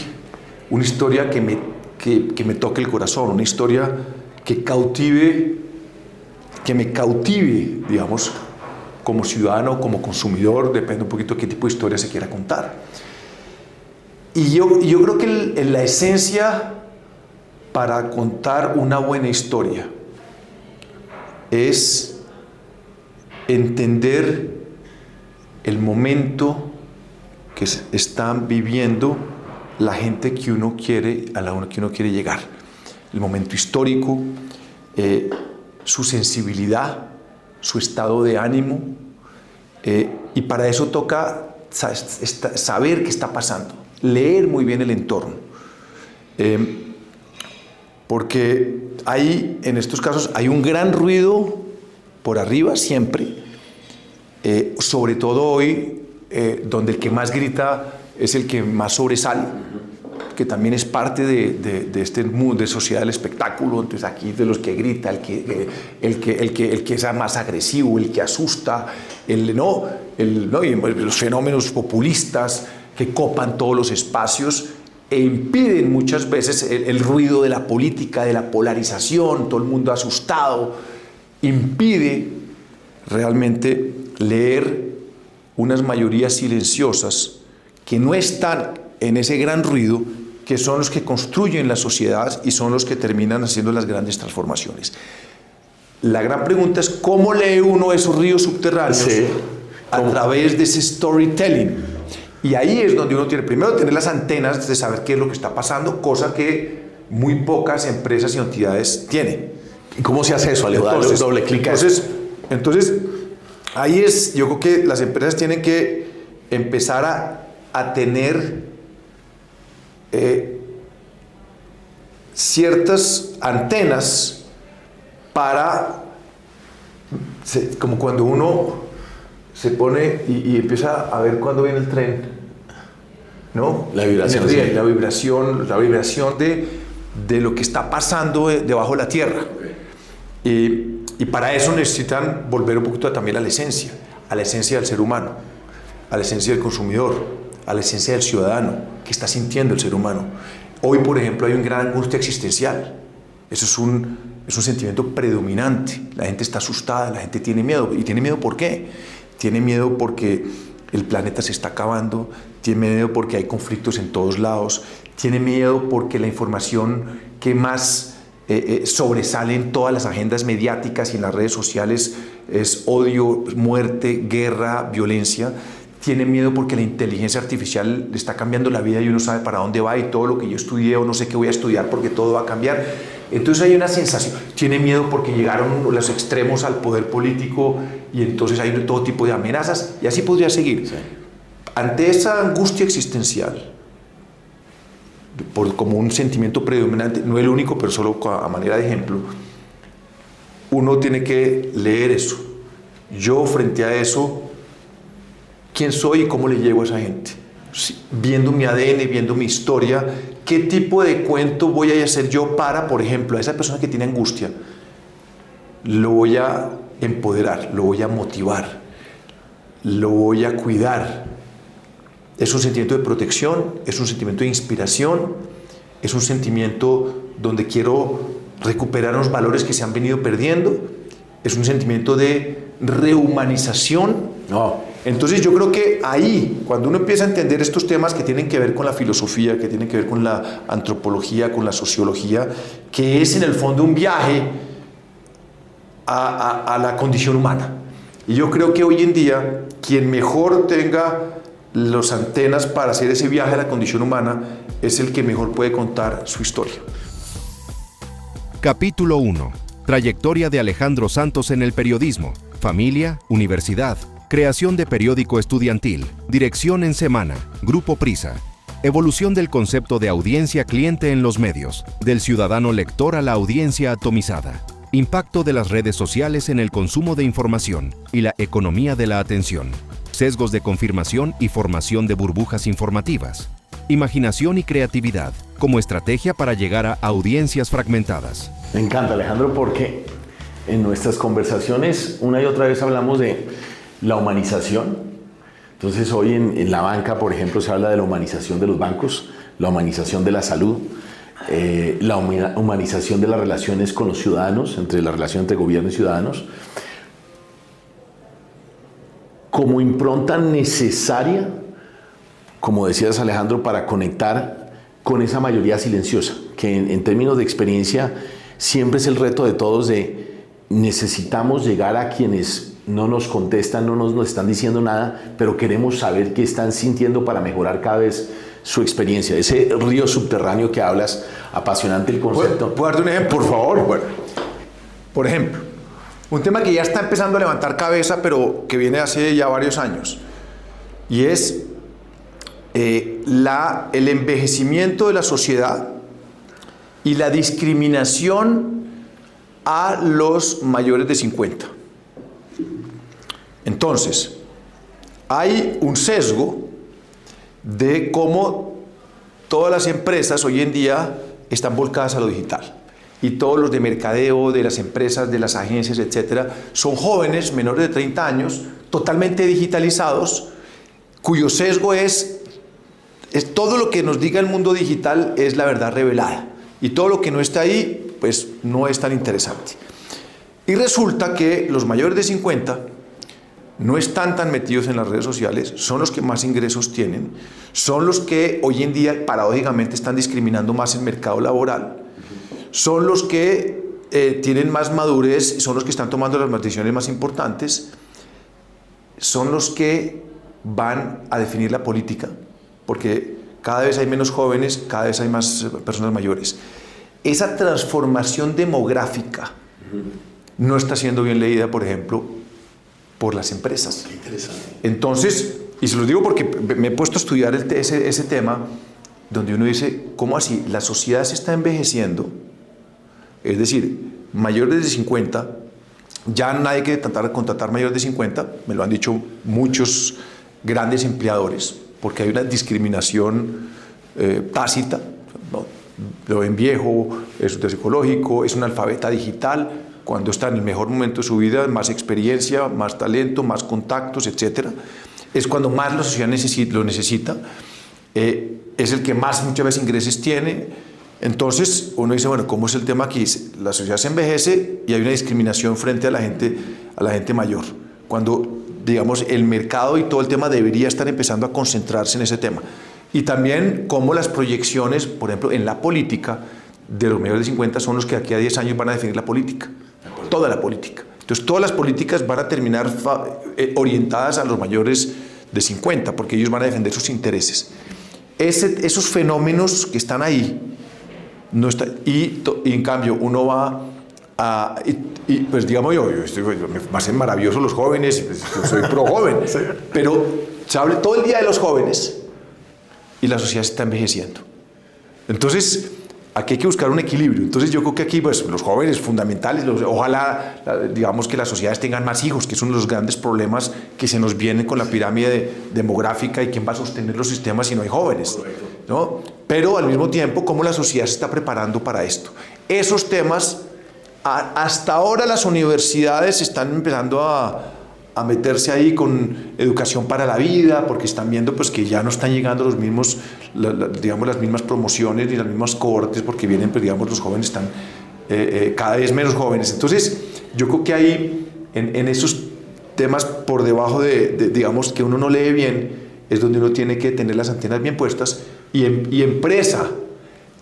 una historia que me toque el corazón, una historia que me cautive, digamos, como ciudadano, como consumidor, depende un poquito de qué tipo de historia se quiera contar. Y yo creo que en la esencia para contar una buena historia es entender el momento que están viviendo la gente que uno quiere, a la que uno quiere llegar. El momento histórico, su sensibilidad, su estado de ánimo, y para eso toca saber qué está pasando, leer muy bien el entorno. Porque en estos casos hay un gran ruido por arriba siempre, sobre todo hoy, donde el que más grita es el que más sobresale, que también es parte de este mundo de sociedad del espectáculo. Entonces aquí de los que grita, el que es más agresivo, el que asusta, y los fenómenos populistas que copan todos los espacios e impiden muchas veces el ruido de la política, de la polarización, todo el mundo asustado, impide realmente leer unas mayorías silenciosas que no están en ese gran ruido, que son los que construyen la sociedad y son los que terminan haciendo las grandes transformaciones. La gran pregunta es cómo lee uno esos ríos subterráneos a través de ese storytelling. Y ahí es donde uno tiene primero tener las antenas de saber qué es lo que está pasando, cosa que muy pocas empresas y entidades tienen. ¿Y cómo se hace eso, Alejo? Entonces, doble clic. Entonces, ahí yo creo que las empresas tienen que empezar a tener ciertas antenas para, como cuando uno se pone y empieza a ver cuándo viene el tren, ¿no? La vibración. Sí. La vibración de lo que está pasando debajo de la tierra. Y para eso necesitan volver un poquito también a la esencia del ser humano, a la esencia del consumidor, a la esencia del ciudadano, que está sintiendo el ser humano. Hoy, por ejemplo, hay una gran angustia existencial. Eso es un sentimiento predominante. La gente está asustada, la gente tiene miedo. ¿Y tiene miedo por qué? Tiene miedo porque el planeta se está acabando, tiene miedo porque hay conflictos en todos lados, tiene miedo porque la información que más sobresale en todas las agendas mediáticas y en las redes sociales es odio, muerte, guerra, violencia. Tiene miedo porque la inteligencia artificial le está cambiando la vida y uno sabe para dónde va y todo lo que yo estudié o no sé qué voy a estudiar porque todo va a cambiar. Entonces hay una sensación. Tiene miedo porque llegaron los extremos al poder político y entonces hay todo tipo de amenazas y así podría seguir. Sí. Ante esa angustia existencial, como un sentimiento predominante, no el único, pero solo a manera de ejemplo, uno tiene que leer eso. Yo frente a eso, ¿quién soy y cómo le llego a esa gente? Viendo mi ADN, viendo mi historia, ¿qué tipo de cuento voy a hacer yo para, por ejemplo, a esa persona que tiene angustia? Lo voy a empoderar, lo voy a motivar, lo voy a cuidar. Es un sentimiento de protección, es un sentimiento de inspiración, es un sentimiento donde quiero recuperar los valores que se han venido perdiendo, es un sentimiento de rehumanización. Entonces yo creo que ahí, cuando uno empieza a entender estos temas que tienen que ver con la filosofía, que tienen que ver con la antropología, con la sociología, que es en el fondo un viaje a la condición humana. Y yo creo que hoy en día, quien mejor tenga las antenas para hacer ese viaje a la condición humana es el que mejor puede contar su historia. Capítulo 1. Trayectoria de Alejandro Santos en el periodismo. Familia, universidad, creación de periódico estudiantil, dirección en Semana, Grupo Prisa. Evolución del concepto de audiencia cliente en los medios, del ciudadano lector a la audiencia atomizada. Impacto de las redes sociales en el consumo de información y la economía de la atención. Sesgos de confirmación y formación de burbujas informativas. Imaginación y creatividad como estrategia para llegar a audiencias fragmentadas. Me encanta, Alejandro, porque en nuestras conversaciones una y otra vez hablamos de la humanización. Entonces hoy en la banca, por ejemplo, se habla de la humanización de los bancos, la humanización de la salud, la humanización de las relaciones con los ciudadanos, entre la relación entre gobierno y ciudadanos, como impronta necesaria, como decías, Alejandro, para conectar con esa mayoría silenciosa, que en términos de experiencia siempre es el reto de todos, de necesitamos llegar a quienes no nos contestan, no nos están diciendo nada, pero queremos saber qué están sintiendo para mejorar cada vez su experiencia. Ese río subterráneo que hablas, apasionante el concepto. ¿Puedo darte un ejemplo? Por favor. Bueno, por ejemplo, un tema que ya está empezando a levantar cabeza, pero que viene hace ya varios años, y es el envejecimiento de la sociedad y la discriminación a los mayores de 50. Entonces, hay un sesgo de cómo todas las empresas hoy en día están volcadas a lo digital. Y todos los de mercadeo, de las empresas, de las agencias, etcétera, son jóvenes menores de 30 años, totalmente digitalizados, cuyo sesgo es todo lo que nos diga el mundo digital es la verdad revelada. Y todo lo que no está ahí, pues no es tan interesante. Y resulta que los mayores de 50 no están tan metidos en las redes sociales, son los que más ingresos tienen, son los que hoy en día paradójicamente están discriminando más el mercado laboral, son los que tienen más madurez, son los que están tomando las decisiones más importantes, son los que van a definir la política, porque cada vez hay menos jóvenes, cada vez hay más personas mayores. Esa transformación demográfica no está siendo bien leída, por ejemplo, por las empresas. Qué interesante. Entonces, y se los digo porque me he puesto a estudiar ese tema, donde uno dice, ¿cómo así? La sociedad se está envejeciendo, es decir, mayores de 50, ya nadie quiere contratar mayores de 50, me lo han dicho muchos grandes empleadores, porque hay una discriminación tácita, ¿no? Lo ven viejo, es psicológico, es un analfabeta digital, cuando está en el mejor momento de su vida, más experiencia, más talento, más contactos, etc. Es cuando más la sociedad lo necesita, es el que más muchas veces ingresos tiene. Entonces uno dice, bueno, ¿cómo es el tema aquí? La sociedad se envejece y hay una discriminación frente a la gente mayor, cuando digamos el mercado y todo el tema debería estar empezando a concentrarse en ese tema. Y también cómo las proyecciones, por ejemplo, en la política de los mayores de 50 son los que aquí a 10 años van a definir la política, toda la política. Entonces todas las políticas van a terminar orientadas a los mayores de 50, porque ellos van a defender sus intereses. Esos fenómenos que están ahí, no está, y en cambio uno va a, pues digamos me hacen maravillosos los jóvenes, pues yo soy pro joven, pero se habla todo el día de los jóvenes y la sociedad se está envejeciendo. Entonces aquí hay que buscar un equilibrio. Entonces yo creo que aquí pues los jóvenes fundamentales, ojalá digamos que las sociedades tengan más hijos, que es uno de los grandes problemas que se nos vienen con la pirámide demográfica y quién va a sostener los sistemas si no hay jóvenes, ¿no? Pero al mismo tiempo cómo la sociedad se está preparando para esto. Esos temas, hasta ahora las universidades están empezando a meterse ahí con educación para la vida, porque están viendo pues que ya no están llegando los mismos, digamos las mismas promociones ni las mismas cohortes, porque vienen, pues, digamos, los jóvenes están cada vez menos jóvenes. Entonces yo creo que ahí en esos temas por debajo digamos, que uno no lee bien, es donde uno tiene que tener las antenas bien puestas, y empresa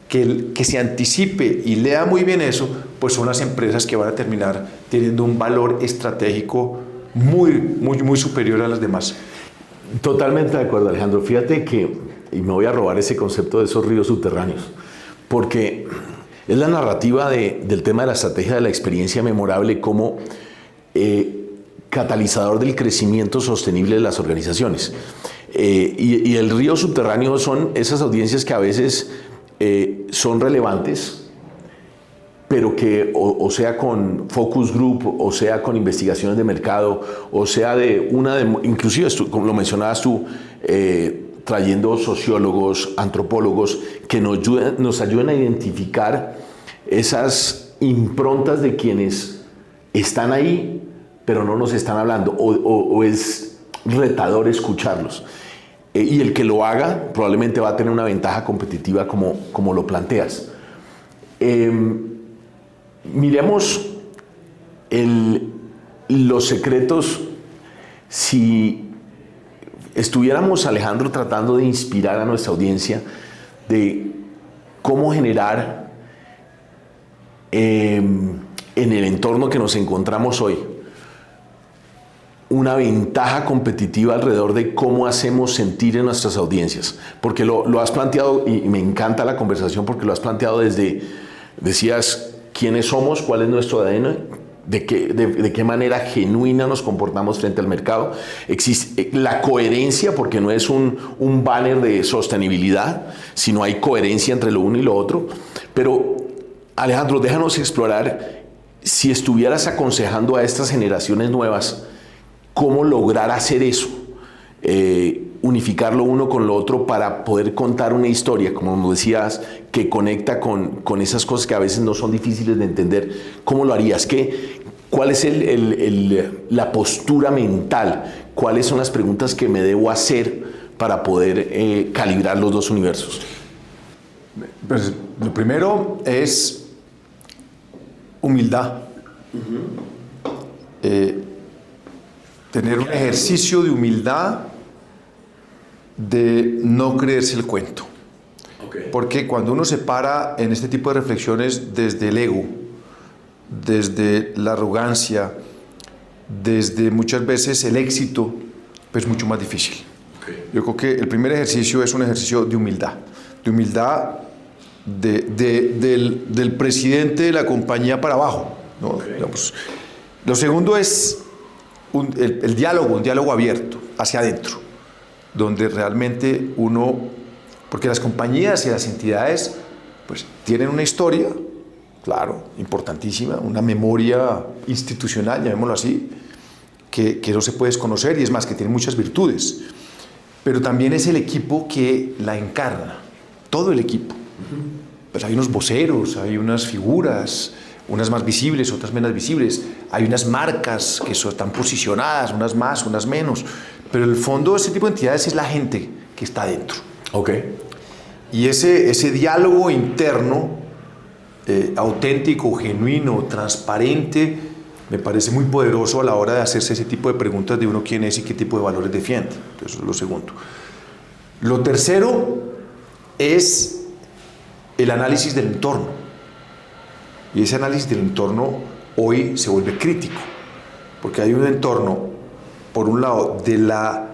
que se anticipe y lea muy bien eso, pues son las empresas que van a terminar teniendo un valor estratégico muy superior a las demás. Totalmente de acuerdo, Alejandro. Fíjate que, y me voy a robar ese concepto de esos ríos subterráneos, porque es la narrativa del tema de la estrategia de la experiencia memorable como catalizador del crecimiento sostenible de las organizaciones. Y el río subterráneo son esas audiencias que a veces son relevantes, pero que o sea con focus group, o sea con investigaciones de mercado, o sea inclusive como lo mencionabas tú, trayendo sociólogos, antropólogos que nos ayuden a identificar esas improntas de quienes están ahí, pero no nos están hablando, o es retador escucharlos. Y el que lo haga probablemente va a tener una ventaja competitiva como lo planteas. Miremos los secretos. Si estuviéramos, Alejandro, tratando de inspirar a nuestra audiencia de cómo generar en el entorno que nos encontramos hoy una ventaja competitiva alrededor de cómo hacemos sentir en nuestras audiencias, porque lo has planteado, y me encanta la conversación porque lo has planteado decías quiénes somos, cuál es nuestro ADN, de qué manera genuina nos comportamos frente al mercado. Existe la coherencia, porque no es un banner de sostenibilidad, sino hay coherencia entre lo uno y lo otro. Pero, Alejandro, déjanos explorar, si estuvieras aconsejando a estas generaciones nuevas, cómo lograr hacer eso, unificar lo uno con lo otro para poder contar una historia, como nos decías, que conecta con esas cosas que a veces no son difíciles de entender. ¿Cómo lo harías? ¿Cuál es la postura mental? ¿Cuáles son las preguntas que me debo hacer para poder calibrar los dos universos? Pues, lo primero es humildad. Tener un ejercicio de humildad, de no creerse el cuento. Okay. Porque cuando uno se para en este tipo de reflexiones desde el ego, desde la arrogancia, desde muchas veces el éxito, pues es mucho más difícil. Okay. Yo creo que el primer ejercicio es un ejercicio de humildad del presidente de la compañía para abajo, ¿no? Okay. Digamos. Lo segundo es el diálogo, un diálogo abierto hacia adentro, donde realmente porque las compañías y las entidades pues tienen una historia, claro, importantísima, una memoria institucional, llamémoslo así, que no se puede desconocer, y es más, que tiene muchas virtudes, pero también es el equipo que la encarna, todo el equipo. Pues hay unos voceros, hay unas figuras, unas más visibles, otras menos visibles, hay unas marcas que están posicionadas, unas más, unas menos, pero el fondo de ese tipo de entidades es la gente que está dentro. Okay. Y ese diálogo interno, auténtico, genuino, transparente, me parece muy poderoso a la hora de hacerse ese tipo de preguntas de uno quién es y qué tipo de valores defiende. Entonces, eso es lo segundo. Lo tercero es el análisis del entorno. Y ese análisis del entorno hoy se vuelve crítico, porque hay un entorno, por un lado, de la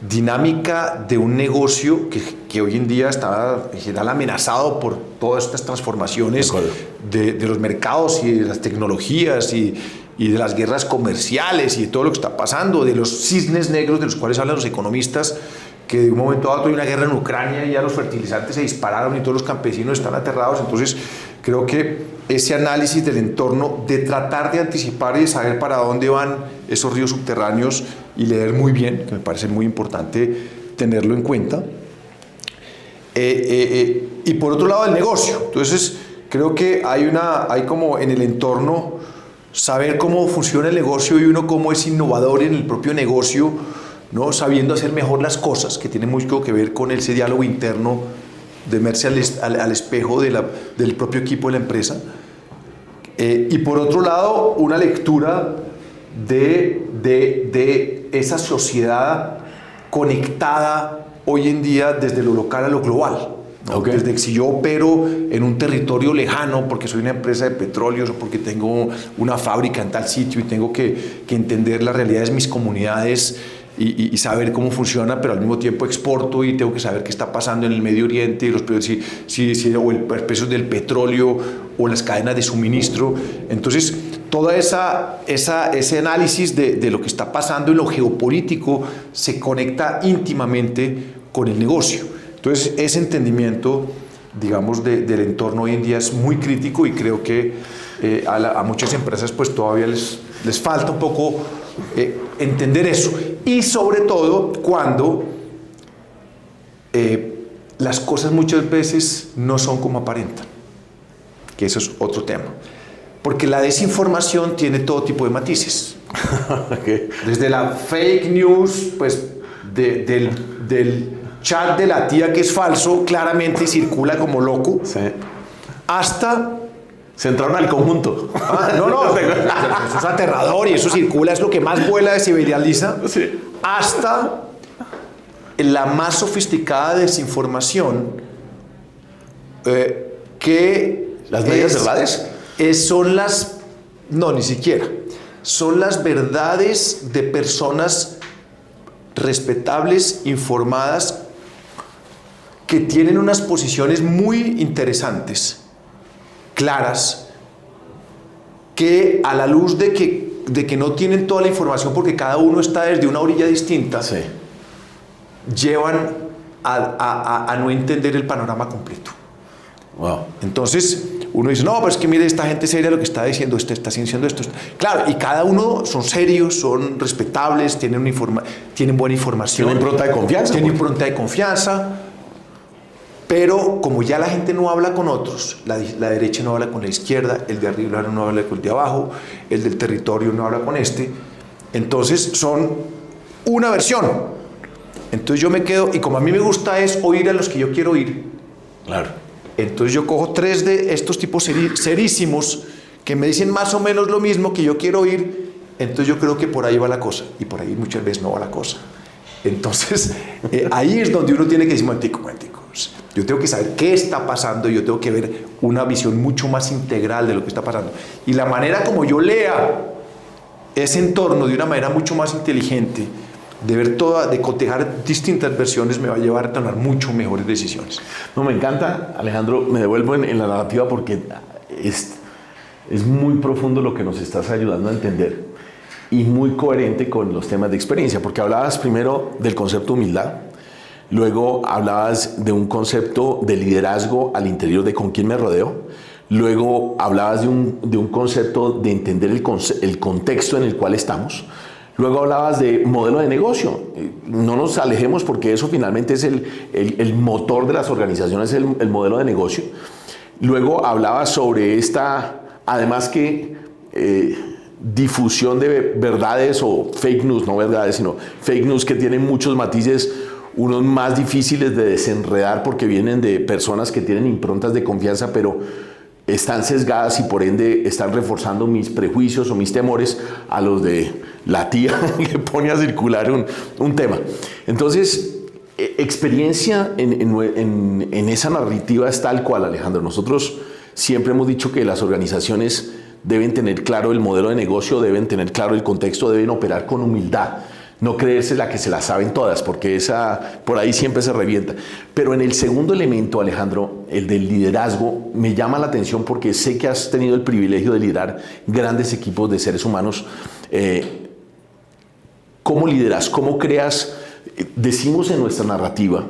dinámica de un negocio que hoy en día está en general amenazado por todas estas transformaciones de los mercados y de las tecnologías y de las guerras comerciales y de todo lo que está pasando, de los cisnes negros de los cuales hablan los economistas, que de un momento a otro hay una guerra en Ucrania y ya los fertilizantes se dispararon y todos los campesinos están aterrados. Entonces creo que ese análisis del entorno, de tratar de anticipar y de saber para dónde van esos ríos subterráneos y leer muy bien, que me parece muy importante tenerlo en cuenta. Y por otro lado el negocio. Entonces creo que hay como en el entorno saber cómo funciona el negocio y uno cómo es innovador en el propio negocio, ¿no? Sabiendo hacer mejor las cosas, que tiene mucho que ver con ese diálogo interno de verse al espejo del propio equipo de la empresa. Y por otro lado, una lectura de esa sociedad conectada hoy en día desde lo local a lo global. ¿No? Okay. Desde que si yo opero en un territorio lejano porque soy una empresa de petróleos o porque tengo una fábrica en tal sitio y tengo que entender las realidades de mis comunidades y saber cómo funciona, pero al mismo tiempo exporto y tengo que saber qué está pasando en el Medio Oriente, los precios, o los precios del petróleo o las cadenas de suministro. Entonces, toda ese análisis de lo que está pasando en lo geopolítico se conecta íntimamente con el negocio. Entonces, ese entendimiento, digamos, del entorno hoy en día es muy crítico y creo que a muchas empresas pues todavía les falta un poco entender eso. Y sobre todo cuando las cosas muchas veces no son como aparentan, que eso es otro tema. Porque la desinformación tiene todo tipo de matices. Okay. Desde la fake news, pues del chat de la tía que es falso, claramente circula como loco, Sí. hasta... Se entraron al conjunto. No, eso es aterrador y eso circula, es lo que más vuela, se viraliza, Sí. hasta la más sofisticada desinformación que... ¿Las medias verdades? Son las... No, ni siquiera. Son las verdades de personas respetables, informadas, que tienen unas posiciones muy interesantes, claras, que a la luz de que no tienen toda la información porque cada uno está desde una orilla distinta, Sí. llevan a no entender el panorama completo. Wow. Entonces uno dice, no, pero es que mire, esta gente seria lo que está diciendo, está diciendo esto. Claro, y cada uno son serios, son respetables, tienen buena información. Tienen impronta de confianza. Tienen impronta de confianza. Pero como ya la gente no habla con otros, la derecha no habla con la izquierda, el de arriba no habla con el de abajo, el del territorio no habla con este, entonces son una versión. Entonces yo me quedo, y como a mí me gusta es oír a los que yo quiero oír, Claro. entonces yo cojo 3 de estos tipos serísimos que me dicen más o menos lo mismo que yo quiero oír, entonces yo creo que por ahí va la cosa, y por ahí muchas veces no va la cosa. Entonces ahí es donde uno tiene que decir, momentico, yo tengo que saber qué está pasando, yo tengo que ver una visión mucho más integral de lo que está pasando. Y la manera como yo lea ese entorno de una manera mucho más inteligente, de ver de cotejar distintas versiones, me va a llevar a tomar mucho mejores decisiones. No, me encanta, Alejandro, me devuelvo en la narrativa porque es muy profundo lo que nos estás ayudando a entender y muy coherente con los temas de experiencia, porque hablabas primero del concepto de humildad, luego hablabas de un concepto de liderazgo al interior de con quién me rodeo, luego hablabas de un concepto de entender el contexto en el cual estamos, luego hablabas de modelo de negocio. No nos alejemos porque eso finalmente es el motor de las organizaciones, el modelo de negocio. Luego hablabas sobre además que difusión de verdades o fake news, no verdades, sino fake news que tienen muchos matices, unos más difíciles de desenredar porque vienen de personas que tienen improntas de confianza, pero están sesgadas y por ende están reforzando mis prejuicios o mis temores a los de la tía que pone a circular un tema. Entonces, experiencia en esa narrativa es tal cual, Alejandro. Nosotros siempre hemos dicho que las organizaciones deben tener claro el modelo de negocio, deben tener claro el contexto, deben operar con humildad. No creerse la que se la saben todas, porque por ahí siempre se revienta. Pero en el segundo elemento, Alejandro, el del liderazgo, me llama la atención porque sé que has tenido el privilegio de liderar grandes equipos de seres humanos. ¿Cómo lideras? ¿Cómo creas? Decimos en nuestra narrativa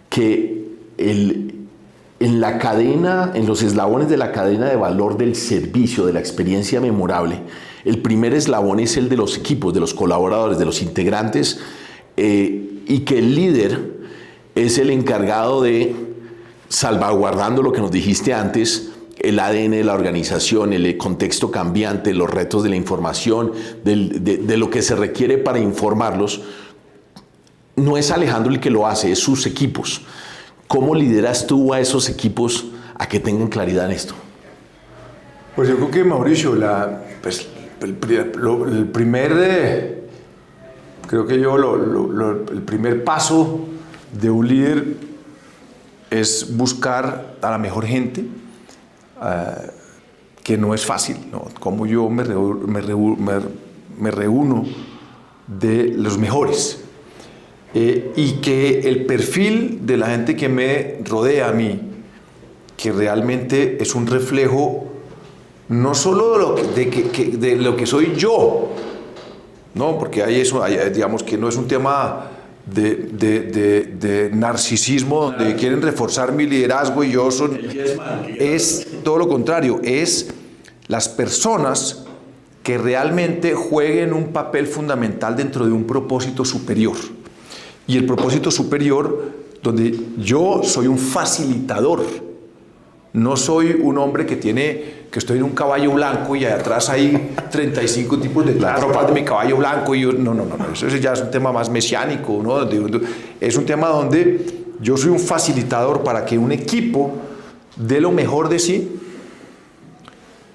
que en la cadena, en los eslabones de la cadena de valor del servicio, de la experiencia memorable, el primer eslabón es el de los equipos, de los colaboradores, de los integrantes, y que el líder es el encargado de, salvaguardando lo que nos dijiste antes, el ADN de la organización, el contexto cambiante, los retos de la información, de lo que se requiere para informarlos. No es Alejandro el que lo hace, es sus equipos. ¿Cómo lideras tú a esos equipos a que tengan claridad en esto? Pues yo creo que, Mauricio, creo que el primer paso de un líder es buscar a la mejor gente, que no es fácil, ¿no? Como yo me reúno de los mejores, y que el perfil de la gente que me rodea a mí, que realmente es un reflejo no solo de lo que soy yo, ¿no? Porque digamos que no es un tema de narcisismo donde quieren reforzar mi liderazgo y yo es todo lo contrario, es las personas que realmente jueguen un papel fundamental dentro de un propósito superior. Y el propósito superior, donde yo soy un facilitador, no soy un hombre que estoy en un caballo blanco y atrás hay 35 tipos de tropas de mi caballo blanco. Y yo, no, eso ya es un tema más mesiánico, ¿no? Es un tema donde yo soy un facilitador para que un equipo dé lo mejor de sí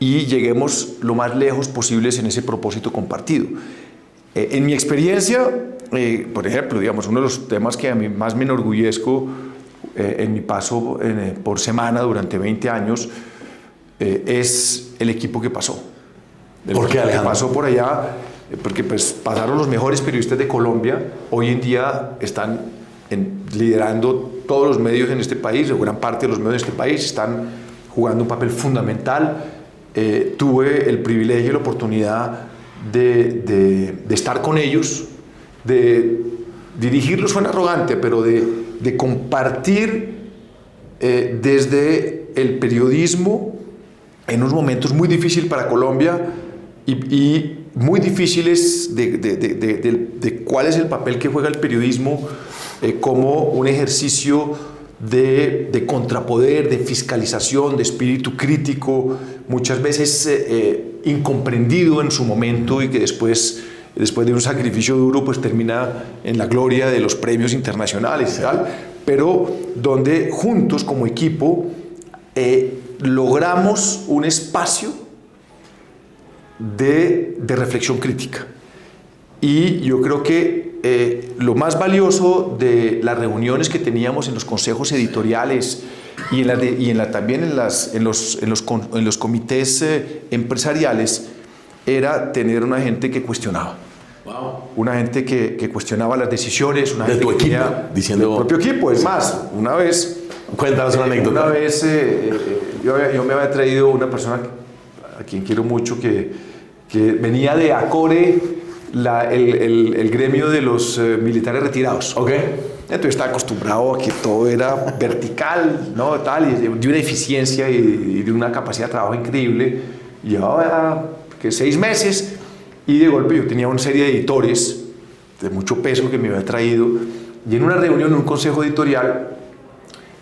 y lleguemos lo más lejos posibles en ese propósito compartido. En mi experiencia, por ejemplo, digamos, uno de los temas que a mí más me enorgullezco en mi paso por semana durante 20 años es el equipo que pasó. ¿Por qué, Alejandro? Que pasó por allá, porque pues pasaron los mejores periodistas de Colombia, hoy en día están liderando todos los medios en este país, o gran parte de los medios de este país, están jugando un papel fundamental. Tuve el privilegio y la oportunidad de estar con ellos, de dirigirlos, suena arrogante, pero de compartir desde el periodismo en unos momentos muy difíciles para Colombia y muy difíciles de cuál es el papel que juega el periodismo como un ejercicio de contrapoder, de fiscalización, de espíritu crítico, muchas veces incomprendido en su momento y que después de un sacrificio duro pues termina en la gloria de los premios internacionales y tal, pero donde juntos como equipo logramos un espacio de reflexión crítica. Y yo creo que lo más valioso de las reuniones que teníamos en los consejos editoriales y también en los comités empresariales era tener una gente que cuestionaba. Wow. Una gente que cuestionaba las decisiones, una gente tu equipo, diciendo del propio equipo. Es más, una vez... Cuéntanos una anécdota. Una vez yo me había traído una persona a quien quiero mucho que venía de ACORE, el gremio de los militares retirados. Okay. Entonces estaba acostumbrado a que todo era vertical, ¿no? Tal, y de una eficiencia y de una capacidad de trabajo increíble. Llevaba 6 meses y de golpe yo tenía una serie de editores de mucho peso que me había traído, y en una reunión, en un consejo editorial,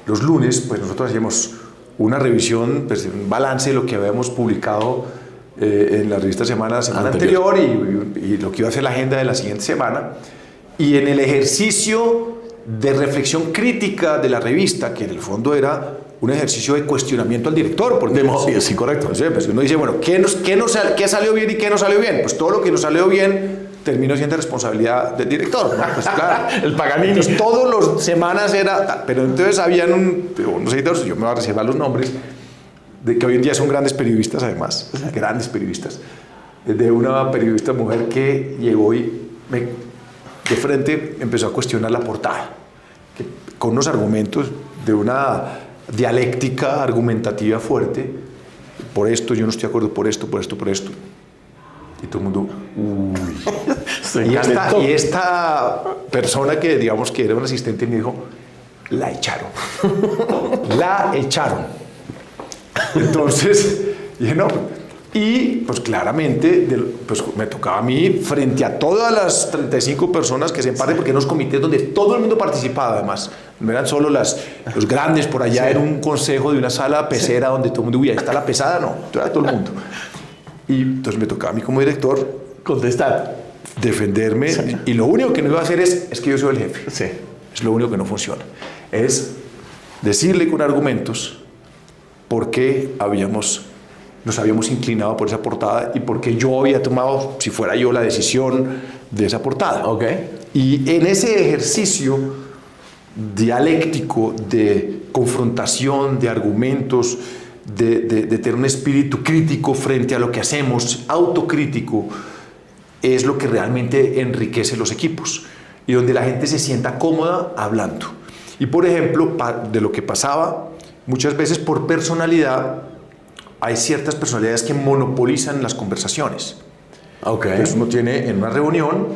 los lunes, pues nosotros hacíamos una revisión, pues un balance de lo que habíamos publicado en la revista semana anterior y lo que iba a ser la agenda de la siguiente semana. Y en el ejercicio de reflexión crítica de la revista, que en el fondo era un ejercicio de cuestionamiento al director. Porque, sí, correcto. Pues uno dice, bueno, ¿qué salió bien y qué no salió bien? Pues todo lo que no salió bien terminó siendo responsabilidad del director, ¿no? Pues claro. El Paganini. Entonces, todas las semanas era... Pero entonces habían unos editores, yo me voy a reservar los nombres, de que hoy en día son grandes periodistas, además, grandes periodistas, de una periodista mujer que llegó y de frente empezó a cuestionar la portada, con unos argumentos de una dialéctica argumentativa fuerte. Por esto, yo no estoy de acuerdo, por esto. Y todo el mundo, uy. Y esta persona que digamos que era un asistente me dijo, la echaron. La echaron. Entonces, dije, no. Y pues claramente pues, me tocaba a mí frente a todas las 35 personas que se imparten, porque eran unos comités donde todo el mundo participaba además. No eran solo los grandes por allá, era un consejo de una sala pecera donde todo el mundo, uy, ahí está la pesada, no, era todo el mundo. Y entonces me tocaba a mí como director contestar, defenderme, y lo único que no iba a hacer es que yo soy el jefe. Sí. Es lo único que no funciona. Es decirle con argumentos por qué habíamos nos habíamos inclinado por esa portada y por qué yo había tomado, si fuera yo, la decisión de esa portada. Okay. Y en ese ejercicio dialéctico de confrontación, de argumentos, de tener un espíritu crítico frente a lo que hacemos, autocrítico, es lo que realmente enriquece los equipos y donde la gente se sienta cómoda hablando. Y por ejemplo, de lo que pasaba, muchas veces por personalidad, hay ciertas personalidades que monopolizan las conversaciones. Okay. Entonces uno tiene en una reunión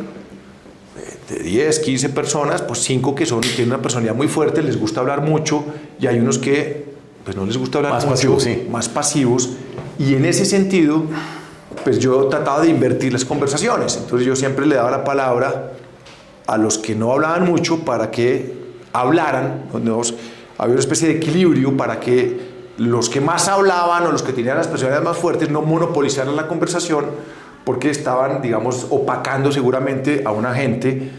de 10, 15 personas, pues 5 que tienen una personalidad muy fuerte, les gusta hablar mucho, y hay unos que pues no les gusta hablar más mucho, pasivos, sí. más pasivos, y en ese sentido, pues yo trataba de invertir las conversaciones. Entonces yo siempre le daba la palabra a los que no hablaban mucho para que hablaran. Había una especie de equilibrio para que los que más hablaban o los que tenían las personalidades más fuertes no monopolizaran la conversación, porque estaban, digamos, opacando seguramente a una gente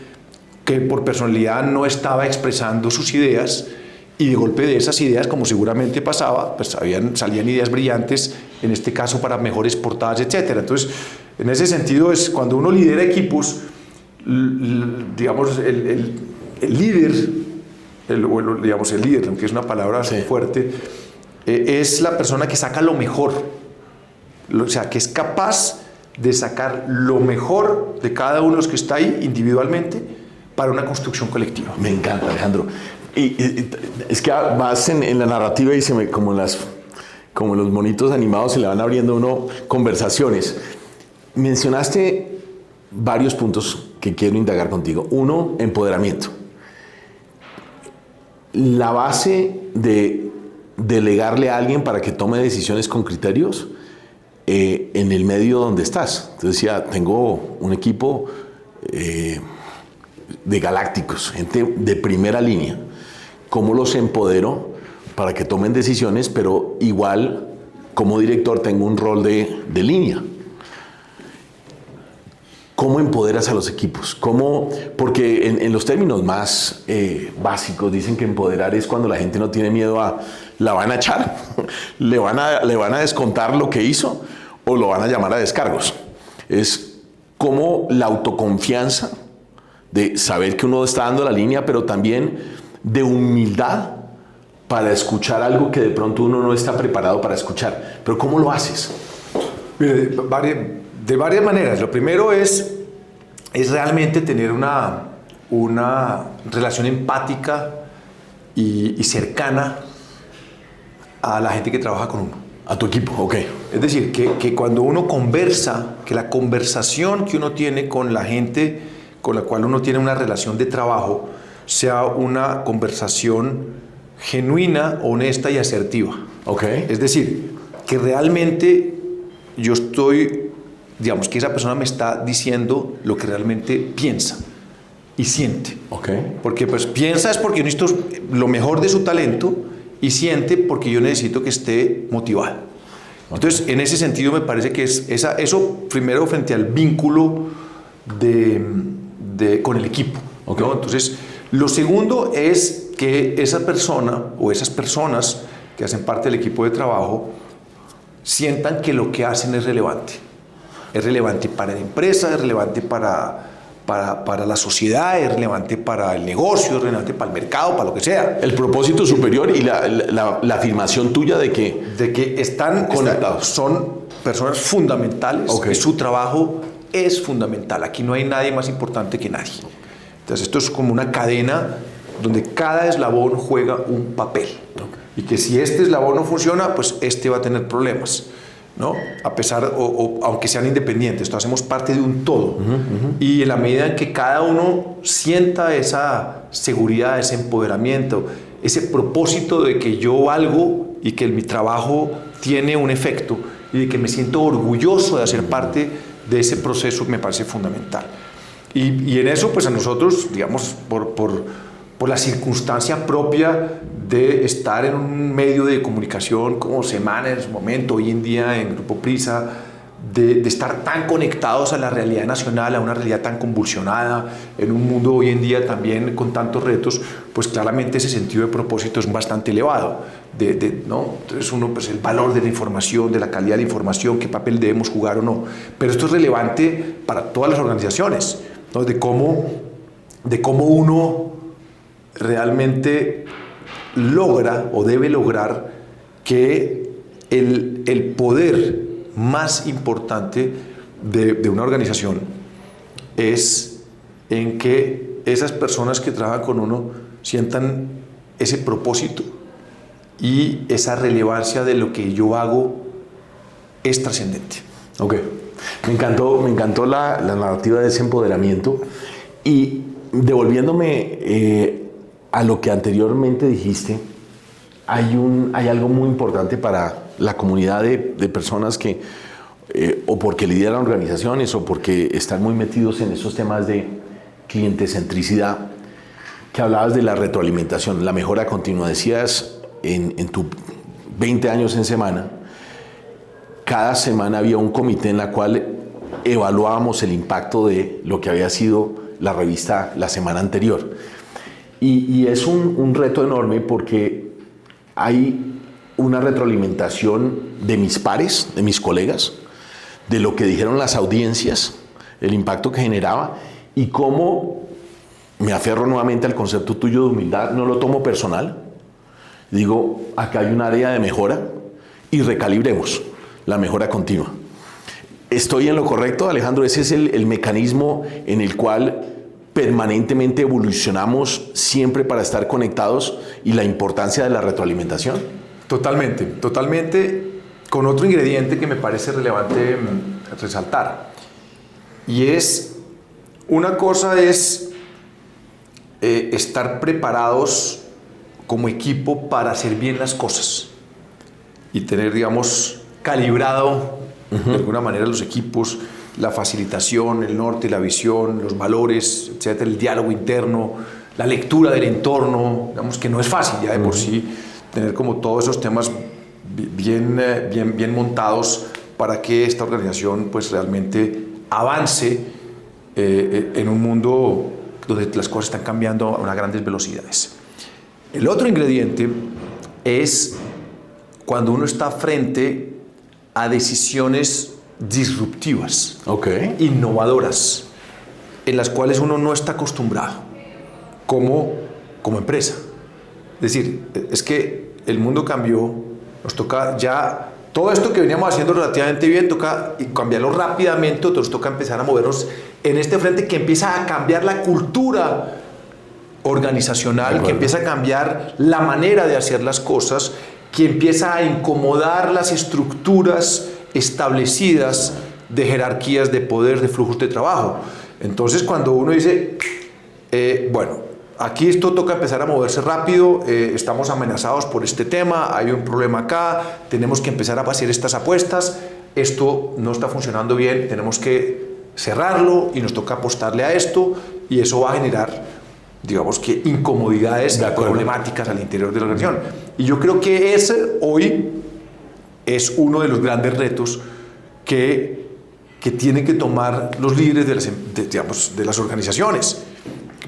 que por personalidad no estaba expresando sus ideas, y de golpe de esas ideas, como seguramente pasaba, pues salían ideas brillantes, en este caso para mejores portadas, etc. Entonces, en ese sentido, es cuando uno lidera equipos, digamos, el líder, digamos, el líder, aunque es una palabra fuerte, es la persona que saca lo mejor, o sea, que es capaz de sacar lo mejor de cada uno de los que está ahí individualmente para una construcción colectiva. Me encanta, Alejandro. Y es que vas en la narrativa y como los monitos animados se le van abriendo uno conversaciones. Mencionaste varios puntos que quiero indagar contigo. Uno, empoderamiento. La base de delegarle a alguien para que tome decisiones con criterios en el medio donde estás. Entonces decía, tengo un equipo de galácticos, gente de primera línea. ¿Cómo los empodero para que tomen decisiones? Pero igual, como director, tengo un rol de línea. ¿Cómo empoderas a los equipos? Porque en los términos más básicos dicen que empoderar es cuando la gente no tiene miedo la van a echar, le van a descontar lo que hizo o lo van a llamar a descargos. Es como la autoconfianza de saber que uno está dando la línea, pero también de humildad para escuchar algo que de pronto uno no está preparado para escuchar. Pero ¿cómo lo haces? Mire, de varias maneras. Lo primero es realmente tener una relación empática y cercana a la gente que trabaja con uno. A tu equipo, ok. Es decir, que cuando uno conversa, que la conversación que uno tiene con la gente con la cual uno tiene una relación de trabajo sea una conversación genuina, honesta y asertiva. Ok. Es decir, que realmente yo digamos, que esa persona me está diciendo lo que realmente piensa y siente. Ok. Porque pues piensa es porque yo necesito lo mejor de su talento, y siente porque yo necesito que esté motivado. Okay. Entonces, en ese sentido me parece que es eso primero frente al vínculo con el equipo. Okay. ¿No? Entonces, lo segundo es que esa persona o esas personas que hacen parte del equipo de trabajo sientan que lo que hacen es relevante. Es relevante para la empresa, es relevante para la sociedad, es relevante para el negocio, es relevante para el mercado, para lo que sea. El propósito superior y la afirmación tuya de que están conectados. Son personas fundamentales. Okay. Su trabajo es fundamental. Aquí no hay nadie más importante que nadie. Entonces esto es como una cadena donde cada eslabón juega un papel. Okay. Y que si este eslabón no funciona, pues este va a tener problemas, ¿no? A pesar, aunque sean independientes, todos hacemos parte de un todo. Y en la medida en que cada uno sienta esa seguridad, ese empoderamiento, ese propósito de que yo valgo y que mi trabajo tiene un efecto y de que me siento orgulloso de hacer parte de ese proceso, me parece fundamental. Y en eso, pues a nosotros, digamos, por la circunstancia propia de estar en un medio de comunicación como Semana en su momento, hoy en día en Grupo Prisa, de estar tan conectados a la realidad nacional, a una realidad tan convulsionada, en un mundo hoy en día también con tantos retos, pues claramente ese sentido de propósito es bastante elevado. ¿No? Entonces uno, pues el valor de la información, de la calidad de la información, qué papel debemos jugar o no. Pero esto es relevante para todas las organizaciones, ¿no? de cómo uno realmente logra o debe lograr que el poder más importante de una organización es en que esas personas que trabajan con uno sientan ese propósito y esa relevancia de lo que yo hago es trascendente. Ok, me encantó la narrativa de ese empoderamiento, y devolviéndome a lo que anteriormente dijiste, hay algo muy importante para la comunidad de personas que o porque lideran organizaciones o porque están muy metidos en esos temas de clientecentricidad, que hablabas de la retroalimentación, la mejora continua. Decías en tu 20 años en Semana, cada semana había un comité en la cual evaluábamos el impacto de lo que había sido la revista la semana anterior. Y es un reto enorme porque hay una retroalimentación de mis pares, de mis colegas, de lo que dijeron las audiencias, el impacto que generaba, y cómo me aferro nuevamente al concepto tuyo de humildad, no lo tomo personal. Digo, acá hay un área de mejora y recalibremos la mejora continua. ¿Estoy en lo correcto, Alejandro? Ese es el mecanismo en el cual permanentemente evolucionamos siempre para estar conectados, y la importancia de la retroalimentación. Totalmente, con otro ingrediente que me parece relevante resaltar, y es, una cosa es estar preparados como equipo para hacer bien las cosas y tener, digamos, calibrado de alguna manera los equipos, la facilitación, el norte, la visión, los valores, etcétera, el diálogo interno, la lectura del entorno, digamos que no es fácil ya de por sí tener como todos esos temas bien montados para que esta organización pues realmente avance en un mundo donde las cosas están cambiando a unas grandes velocidades. El otro ingrediente es cuando uno está frente a decisiones disruptivas, innovadoras, en las cuales uno no está acostumbrado como empresa. Es decir, es que el mundo cambió, nos toca ya, todo esto que veníamos haciendo relativamente bien, toca cambiarlo rápidamente, nos toca empezar a movernos en este frente que empieza a cambiar la cultura organizacional, que empieza a cambiar la manera de hacer las cosas, que empieza a incomodar las estructuras establecidas de jerarquías de poder, de flujos de trabajo. Entonces, cuando uno dice, bueno, aquí esto toca empezar a moverse rápido, estamos amenazados por este tema, hay un problema acá, tenemos que empezar a hacer estas apuestas, esto no está funcionando bien, tenemos que cerrarlo y nos toca apostarle a esto, y eso va a generar, digamos que, incomodidades problemáticas al interior de la organización. Y yo creo que ese hoy es uno de los grandes retos que tienen que tomar los líderes de las organizaciones,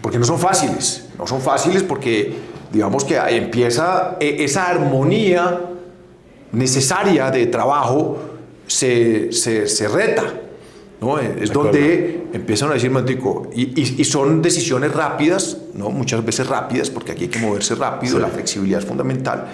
porque no son fáciles porque digamos que empieza esa armonía necesaria de trabajo se reta, ¿no? Es donde empiezan a decir, mantico, y son decisiones rápidas, ¿no? Muchas veces rápidas, porque aquí hay que moverse rápido, la flexibilidad es fundamental.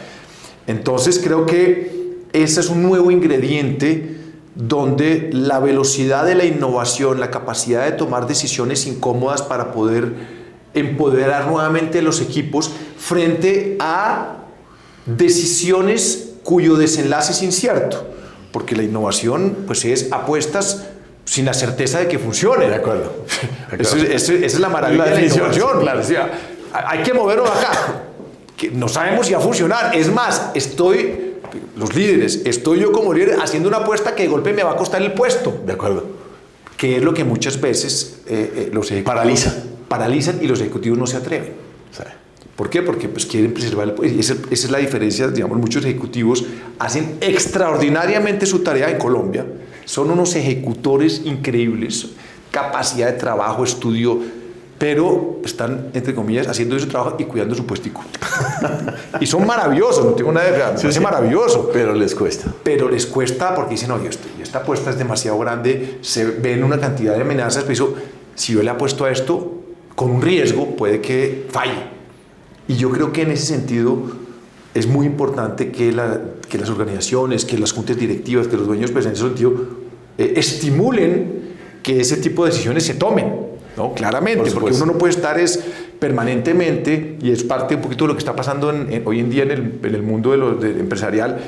Entonces creo que ese es un nuevo ingrediente donde la velocidad de la innovación, la capacidad de tomar decisiones incómodas para poder empoderar nuevamente los equipos frente a decisiones cuyo desenlace es incierto, porque la innovación pues es apuestas sin la certeza de que funcione. De acuerdo. Esa es la maravilla de la innovación. Claro, o sea, hay que moverlo acá, que no sabemos si va a funcionar. Es más, los líderes, estoy yo como líder haciendo una apuesta que de golpe me va a costar el puesto. De acuerdo. Que es lo que muchas veces los ejecutivos paralizan y los ejecutivos no se atreven. Sí. ¿Por qué? Porque pues, quieren preservar el puesto. Y esa es la diferencia, digamos, muchos ejecutivos hacen extraordinariamente su tarea en Colombia, son unos ejecutores increíbles, capacidad de trabajo, estudio, pero están, entre comillas, haciendo ese trabajo y cuidando su puestico. Y son maravillosos, no tengo nada de me parece maravilloso. Pero les cuesta. Pero les cuesta porque dicen, oye, esta apuesta es demasiado grande, se ven una cantidad de amenazas, pero eso, si yo le apuesto a esto, con un riesgo, puede que falle. Y yo creo que en ese sentido es muy importante que las organizaciones, que las juntas directivas, que los dueños, pues en ese sentido, estimulen que ese tipo de decisiones se tomen. ¿No? Claramente, porque uno no puede estar permanentemente, y es parte un poquito de lo que está pasando hoy en día en el mundo empresarial,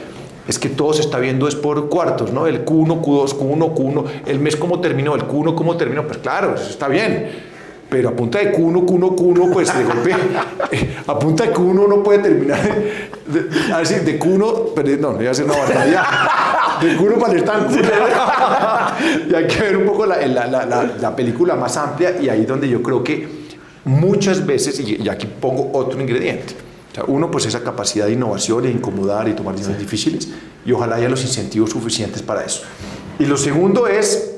es que todo se está viendo es por cuartos, ¿no? El Q1, Q2, Q1, Q1, el mes cómo terminó, el Q1 cómo terminó, pues claro, eso está bien. Pero a punta de Q1, pues de golpe, a punta de Q1 no puede terminar, a decir, de Q1, pero no, voy a hacer una batalla, de Q1 para el estanco. Y hay que ver un poco la película más amplia, y ahí donde yo creo que muchas veces, y aquí pongo otro ingrediente, o sea, uno, pues esa capacidad de innovación, de incomodar y tomar decisiones difíciles, y ojalá haya los incentivos suficientes para eso. Y lo segundo es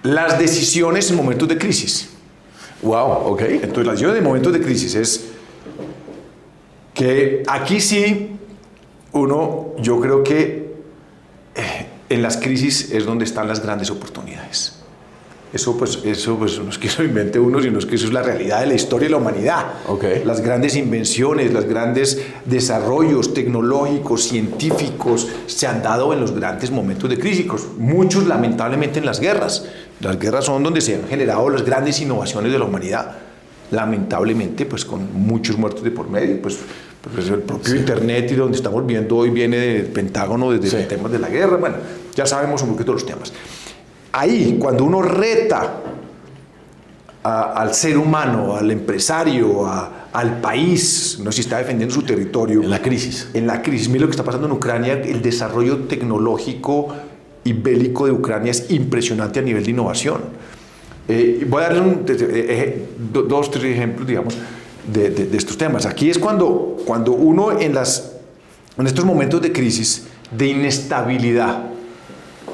las decisiones en momentos de crisis. Wow, ok. Entonces, la decisión en momentos de crisis es que aquí sí, yo creo que en las crisis es donde están las grandes oportunidades. Eso pues no es que eso invente uno, sino es que eso es la realidad de la historia de la humanidad. Okay. Las grandes invenciones, los grandes desarrollos tecnológicos, científicos, se han dado en los grandes momentos de crisis. Muchos, lamentablemente, en las guerras. Las guerras son donde se han generado las grandes innovaciones de la humanidad. Lamentablemente, pues con muchos muertos de por medio. Pues el propio Internet, y donde estamos viendo hoy, viene del Pentágono, desde los temas de la guerra. Bueno, ya sabemos un poquito los temas. Ahí, cuando uno reta al ser humano, al empresario, al país, no sé si está defendiendo su territorio. En la crisis. En la crisis. Mira lo que está pasando en Ucrania, el desarrollo tecnológico y bélico de Ucrania es impresionante a nivel de innovación. Voy a darle dos, tres ejemplos, digamos, de estos temas. Aquí es cuando uno en estos momentos de crisis, de inestabilidad,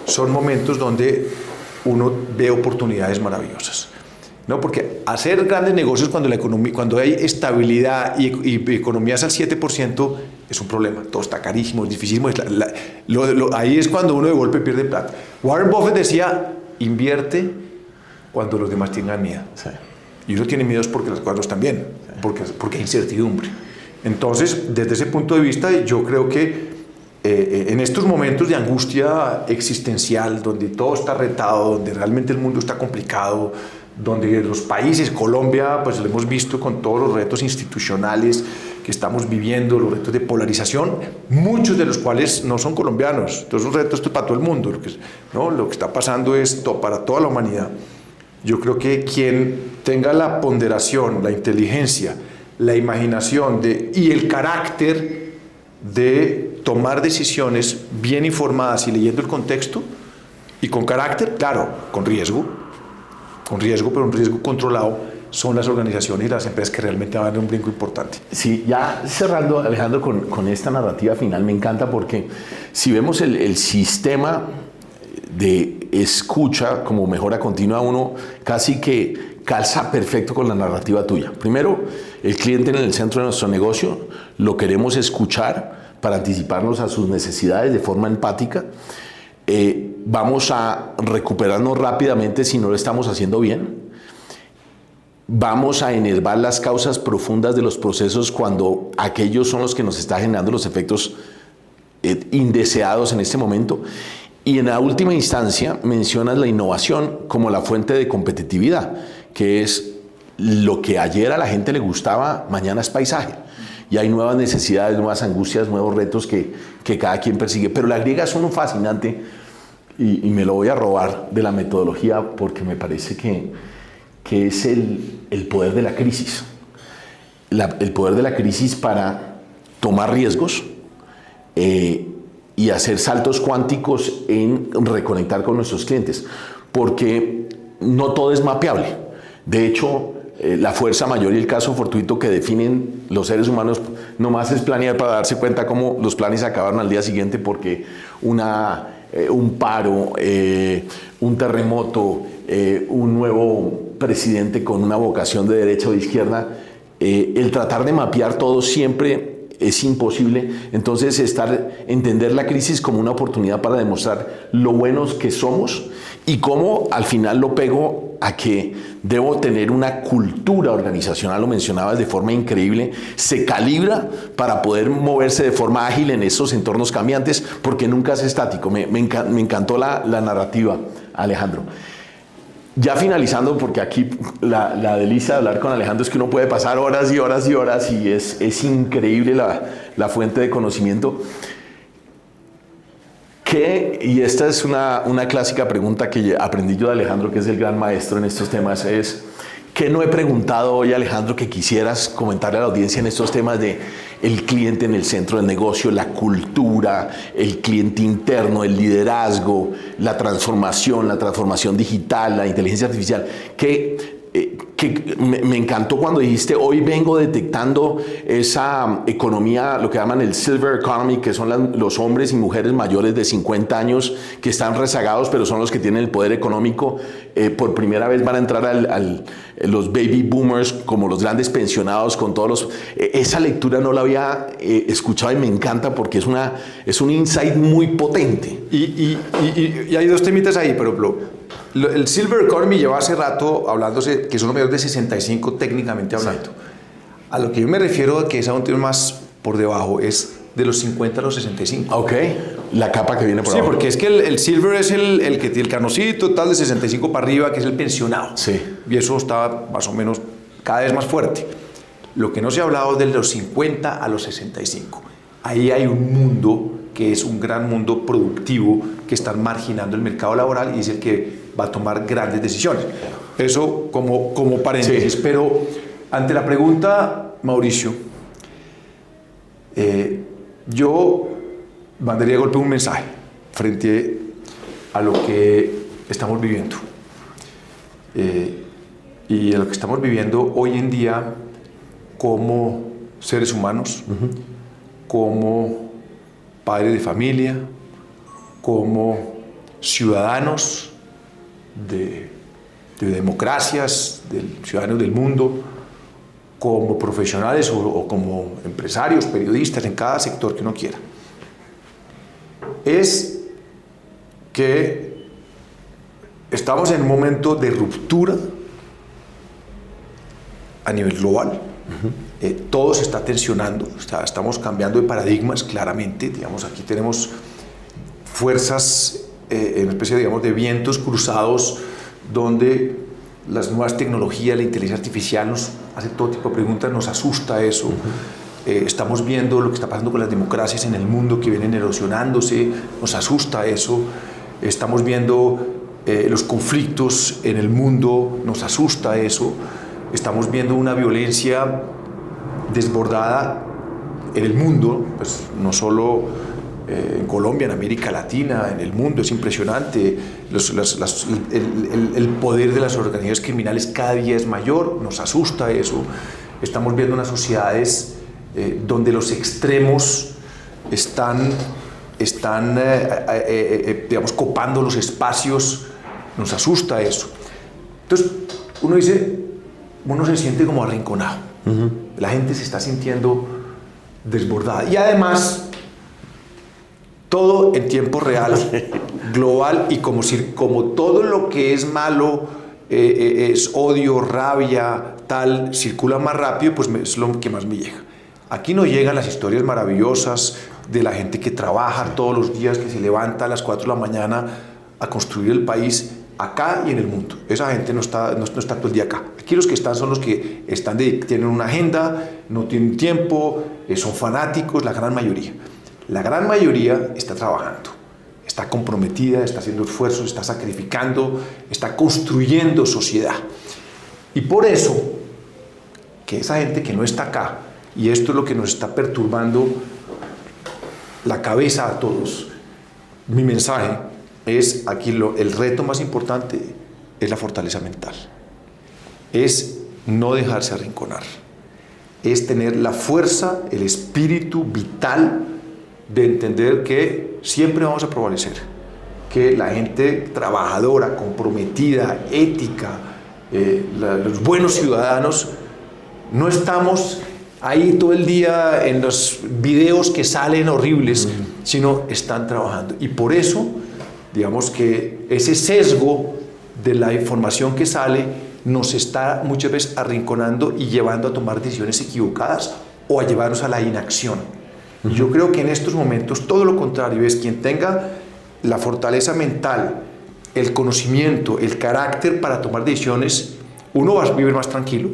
son momentos donde uno ve oportunidades maravillosas, ¿no? Porque hacer grandes negocios cuando hay estabilidad y economías al 7% es un problema. Todo está carísimo, es dificilísimo. Ahí es cuando uno de golpe pierde plata. Warren Buffett decía, invierte cuando los demás tengan miedo. Sí. Y uno tiene miedo porque las cosas no están bien, porque hay incertidumbre. Entonces, desde ese punto de vista, yo creo que en estos momentos de angustia existencial, donde todo está retado, donde realmente el mundo está complicado, donde los países, Colombia, pues lo hemos visto con todos los retos institucionales que estamos viviendo, los retos de polarización, muchos de los cuales no son colombianos. Entonces, un reto esto es para todo el mundo. Lo que está pasando es para toda la humanidad. Yo creo que quien tenga la ponderación, la inteligencia, la imaginación y el carácter de tomar decisiones bien informadas y leyendo el contexto y con carácter, claro, con riesgo, pero un riesgo controlado, son las organizaciones y las empresas que realmente van a dar un brinco importante. Sí, ya cerrando, Alejandro, con esta narrativa final, me encanta porque si vemos el sistema de escucha como mejora continua, uno casi que calza perfecto con la narrativa tuya. Primero, el cliente en el centro de nuestro negocio, lo queremos escuchar para anticiparnos a sus necesidades de forma empática. Vamos a recuperarnos rápidamente si no lo estamos haciendo bien. Vamos a enervar las causas profundas de los procesos cuando aquellos son los que nos están generando los efectos indeseados en este momento. Y en la última instancia mencionas la innovación como la fuente de competitividad, que es lo que ayer a la gente le gustaba, mañana es paisaje. Y hay nuevas necesidades, nuevas angustias, nuevos retos que cada quien persigue. Pero le agregas uno fascinante, y me lo voy a robar de la metodología porque me parece que es el poder de la crisis. El poder de la crisis para tomar riesgos y hacer saltos cuánticos en reconectar con nuestros clientes. Porque no todo es mapeable. De hecho, la fuerza mayor y el caso fortuito que definen los seres humanos nomás es planear para darse cuenta cómo los planes acabaron al día siguiente porque una un paro, un terremoto, un nuevo presidente con una vocación de derecha o de izquierda, el tratar de mapear todo siempre es imposible. Entonces entender la crisis como una oportunidad para demostrar lo buenos que somos y cómo al final lo pego a que debo tener una cultura organizacional, lo mencionabas de forma increíble, se calibra para poder moverse de forma ágil en esos entornos cambiantes, porque nunca es estático. Me encantó la narrativa, Alejandro. Ya finalizando, porque aquí la delicia de hablar con Alejandro es que uno puede pasar horas y horas y horas y es increíble la fuente de conocimiento. Y esta es una clásica pregunta que aprendí yo de Alejandro, que es el gran maestro en estos temas, es ¿qué no he preguntado hoy, Alejandro, que quisieras comentarle a la audiencia en estos temas de el cliente en el centro del negocio, la cultura, el cliente interno, el liderazgo, la transformación digital, la inteligencia artificial? Que me encantó cuando dijiste, hoy vengo detectando esa economía, lo que llaman el silver economy, que son los hombres y mujeres mayores de 50 años que están rezagados, pero son los que tienen el poder económico. Por primera vez van a entrar los baby boomers como los grandes pensionados con todos los... esa lectura no la había escuchado y me encanta porque es un insight muy potente. Y hay dos temitas ahí, por ejemplo. El Silver Economy lleva hace rato hablándose que son los mayores de 65 técnicamente hablando. Sí. A lo que yo me refiero a que es aún más por debajo es de los 50 a los 65. Ok, la capa que viene por abajo. Sí, porque es que el Silver es el que tiene el canocito tal de 65 para arriba, que es el pensionado. Sí. Y eso está más o menos cada vez más fuerte. Lo que no se ha hablado es de los 50 a los 65. Ahí hay un mundo que es un gran mundo productivo que está marginando el mercado laboral y es el que va a tomar grandes decisiones. Eso como paréntesis. Sí. Pero ante la pregunta, Mauricio, yo mandaría de golpe un mensaje frente a lo que estamos viviendo. Y a lo que estamos viviendo hoy en día como seres humanos, como padres de familia, como ciudadanos de democracias, ciudadanos del mundo, como profesionales o como empresarios, periodistas, en cada sector que uno quiera. Es que estamos en un momento de ruptura a nivel global. Todo se está tensionando, estamos cambiando de paradigmas claramente. Digamos, aquí tenemos fuerzas, una especie de vientos cruzados, donde las nuevas tecnologías, la inteligencia artificial nos hace todo tipo de preguntas, nos asusta eso. Estamos viendo lo que está pasando con las democracias en el mundo que vienen erosionándose, nos asusta eso. Estamos viendo los conflictos en el mundo, nos asusta eso. Estamos viendo una violencia desbordada en el mundo, pues no solo en Colombia, en América Latina, en el mundo, es impresionante. El poder de las organizaciones criminales cada día es mayor, nos asusta eso. Estamos viendo unas sociedades donde los extremos están digamos, copando los espacios, nos asusta eso. Entonces, uno se siente como arrinconado. La gente se está sintiendo desbordada. Y además, todo en tiempo real, global, y como todo lo que es malo, es odio, rabia, tal, circula más rápido, pues es lo que más me llega. Aquí no llegan las historias maravillosas de la gente que trabaja todos los días, que se levanta a las 4 de la mañana a construir el país, acá y en el mundo. Esa gente no está todo el día acá. Aquí los que están son los que tienen una agenda, no tienen tiempo, son fanáticos, la gran mayoría. La gran mayoría está trabajando, está comprometida, está haciendo esfuerzos, está sacrificando, está construyendo sociedad. Y por eso, que esa gente que no está acá, y esto es lo que nos está perturbando la cabeza a todos, mi mensaje es aquí el reto más importante es la fortaleza mental, es no dejarse arrinconar, es tener la fuerza, el espíritu vital de entender que siempre vamos a prevalecer, que la gente trabajadora, comprometida, ética, los buenos ciudadanos, no estamos ahí todo el día en los videos que salen horribles, sino están trabajando. Y por eso, digamos que ese sesgo de la información que sale nos está muchas veces arrinconando y llevando a tomar decisiones equivocadas o a llevarnos a la inacción. Y yo creo que en estos momentos todo lo contrario es quien tenga la fortaleza mental, el conocimiento, el carácter para tomar decisiones, uno va a vivir más tranquilo,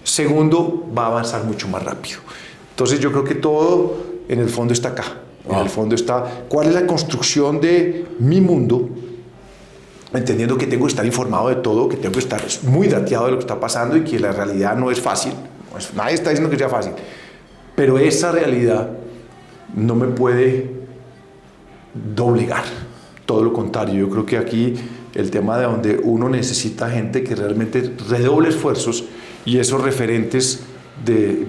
segundo, va a avanzar mucho más rápido. Entonces yo creo que todo en el fondo está acá. En el fondo está cuál es la construcción de mi mundo, entendiendo que tengo que estar informado de todo, que tengo que estar muy dateado de lo que está pasando y que la realidad no es fácil. Nadie está diciendo que sea fácil. Pero esa realidad no me puede doblegar. Todo lo contrario, yo creo que aquí el tema de donde uno necesita gente que realmente redoble esfuerzos y esos referentes,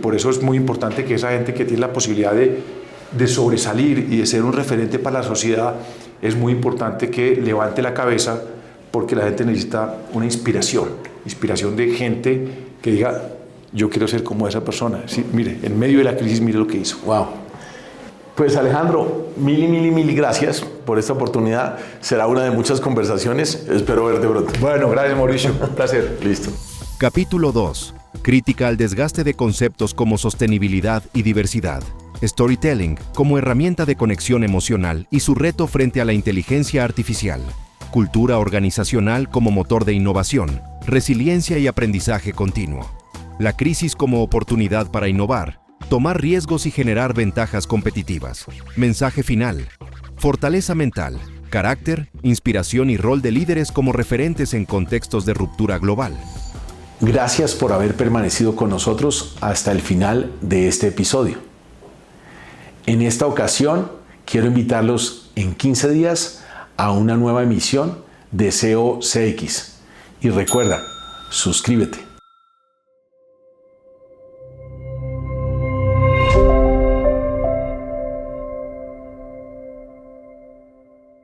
por eso es muy importante que esa gente que tiene la posibilidad de sobresalir y de ser un referente para la sociedad, es muy importante que levante la cabeza porque la gente necesita una inspiración de gente que diga, yo quiero ser como esa persona. Sí, mire, en medio de la crisis, mire lo que hizo. Wow. Pues Alejandro, mil gracias por esta oportunidad. Será una de muchas conversaciones. Espero verte pronto. Bueno, gracias Mauricio. Un placer. Listo. Capítulo 2. Crítica al desgaste de conceptos como sostenibilidad y diversidad. Storytelling como herramienta de conexión emocional y su reto frente a la inteligencia artificial. Cultura organizacional como motor de innovación, resiliencia y aprendizaje continuo. La crisis como oportunidad para innovar, tomar riesgos y generar ventajas competitivas. Mensaje final. Fortaleza mental, carácter, inspiración y rol de líderes como referentes en contextos de ruptura global. Gracias por haber permanecido con nosotros hasta el final de este episodio. En esta ocasión, quiero invitarlos en 15 días a una nueva emisión de SEO CX. Y recuerda, suscríbete.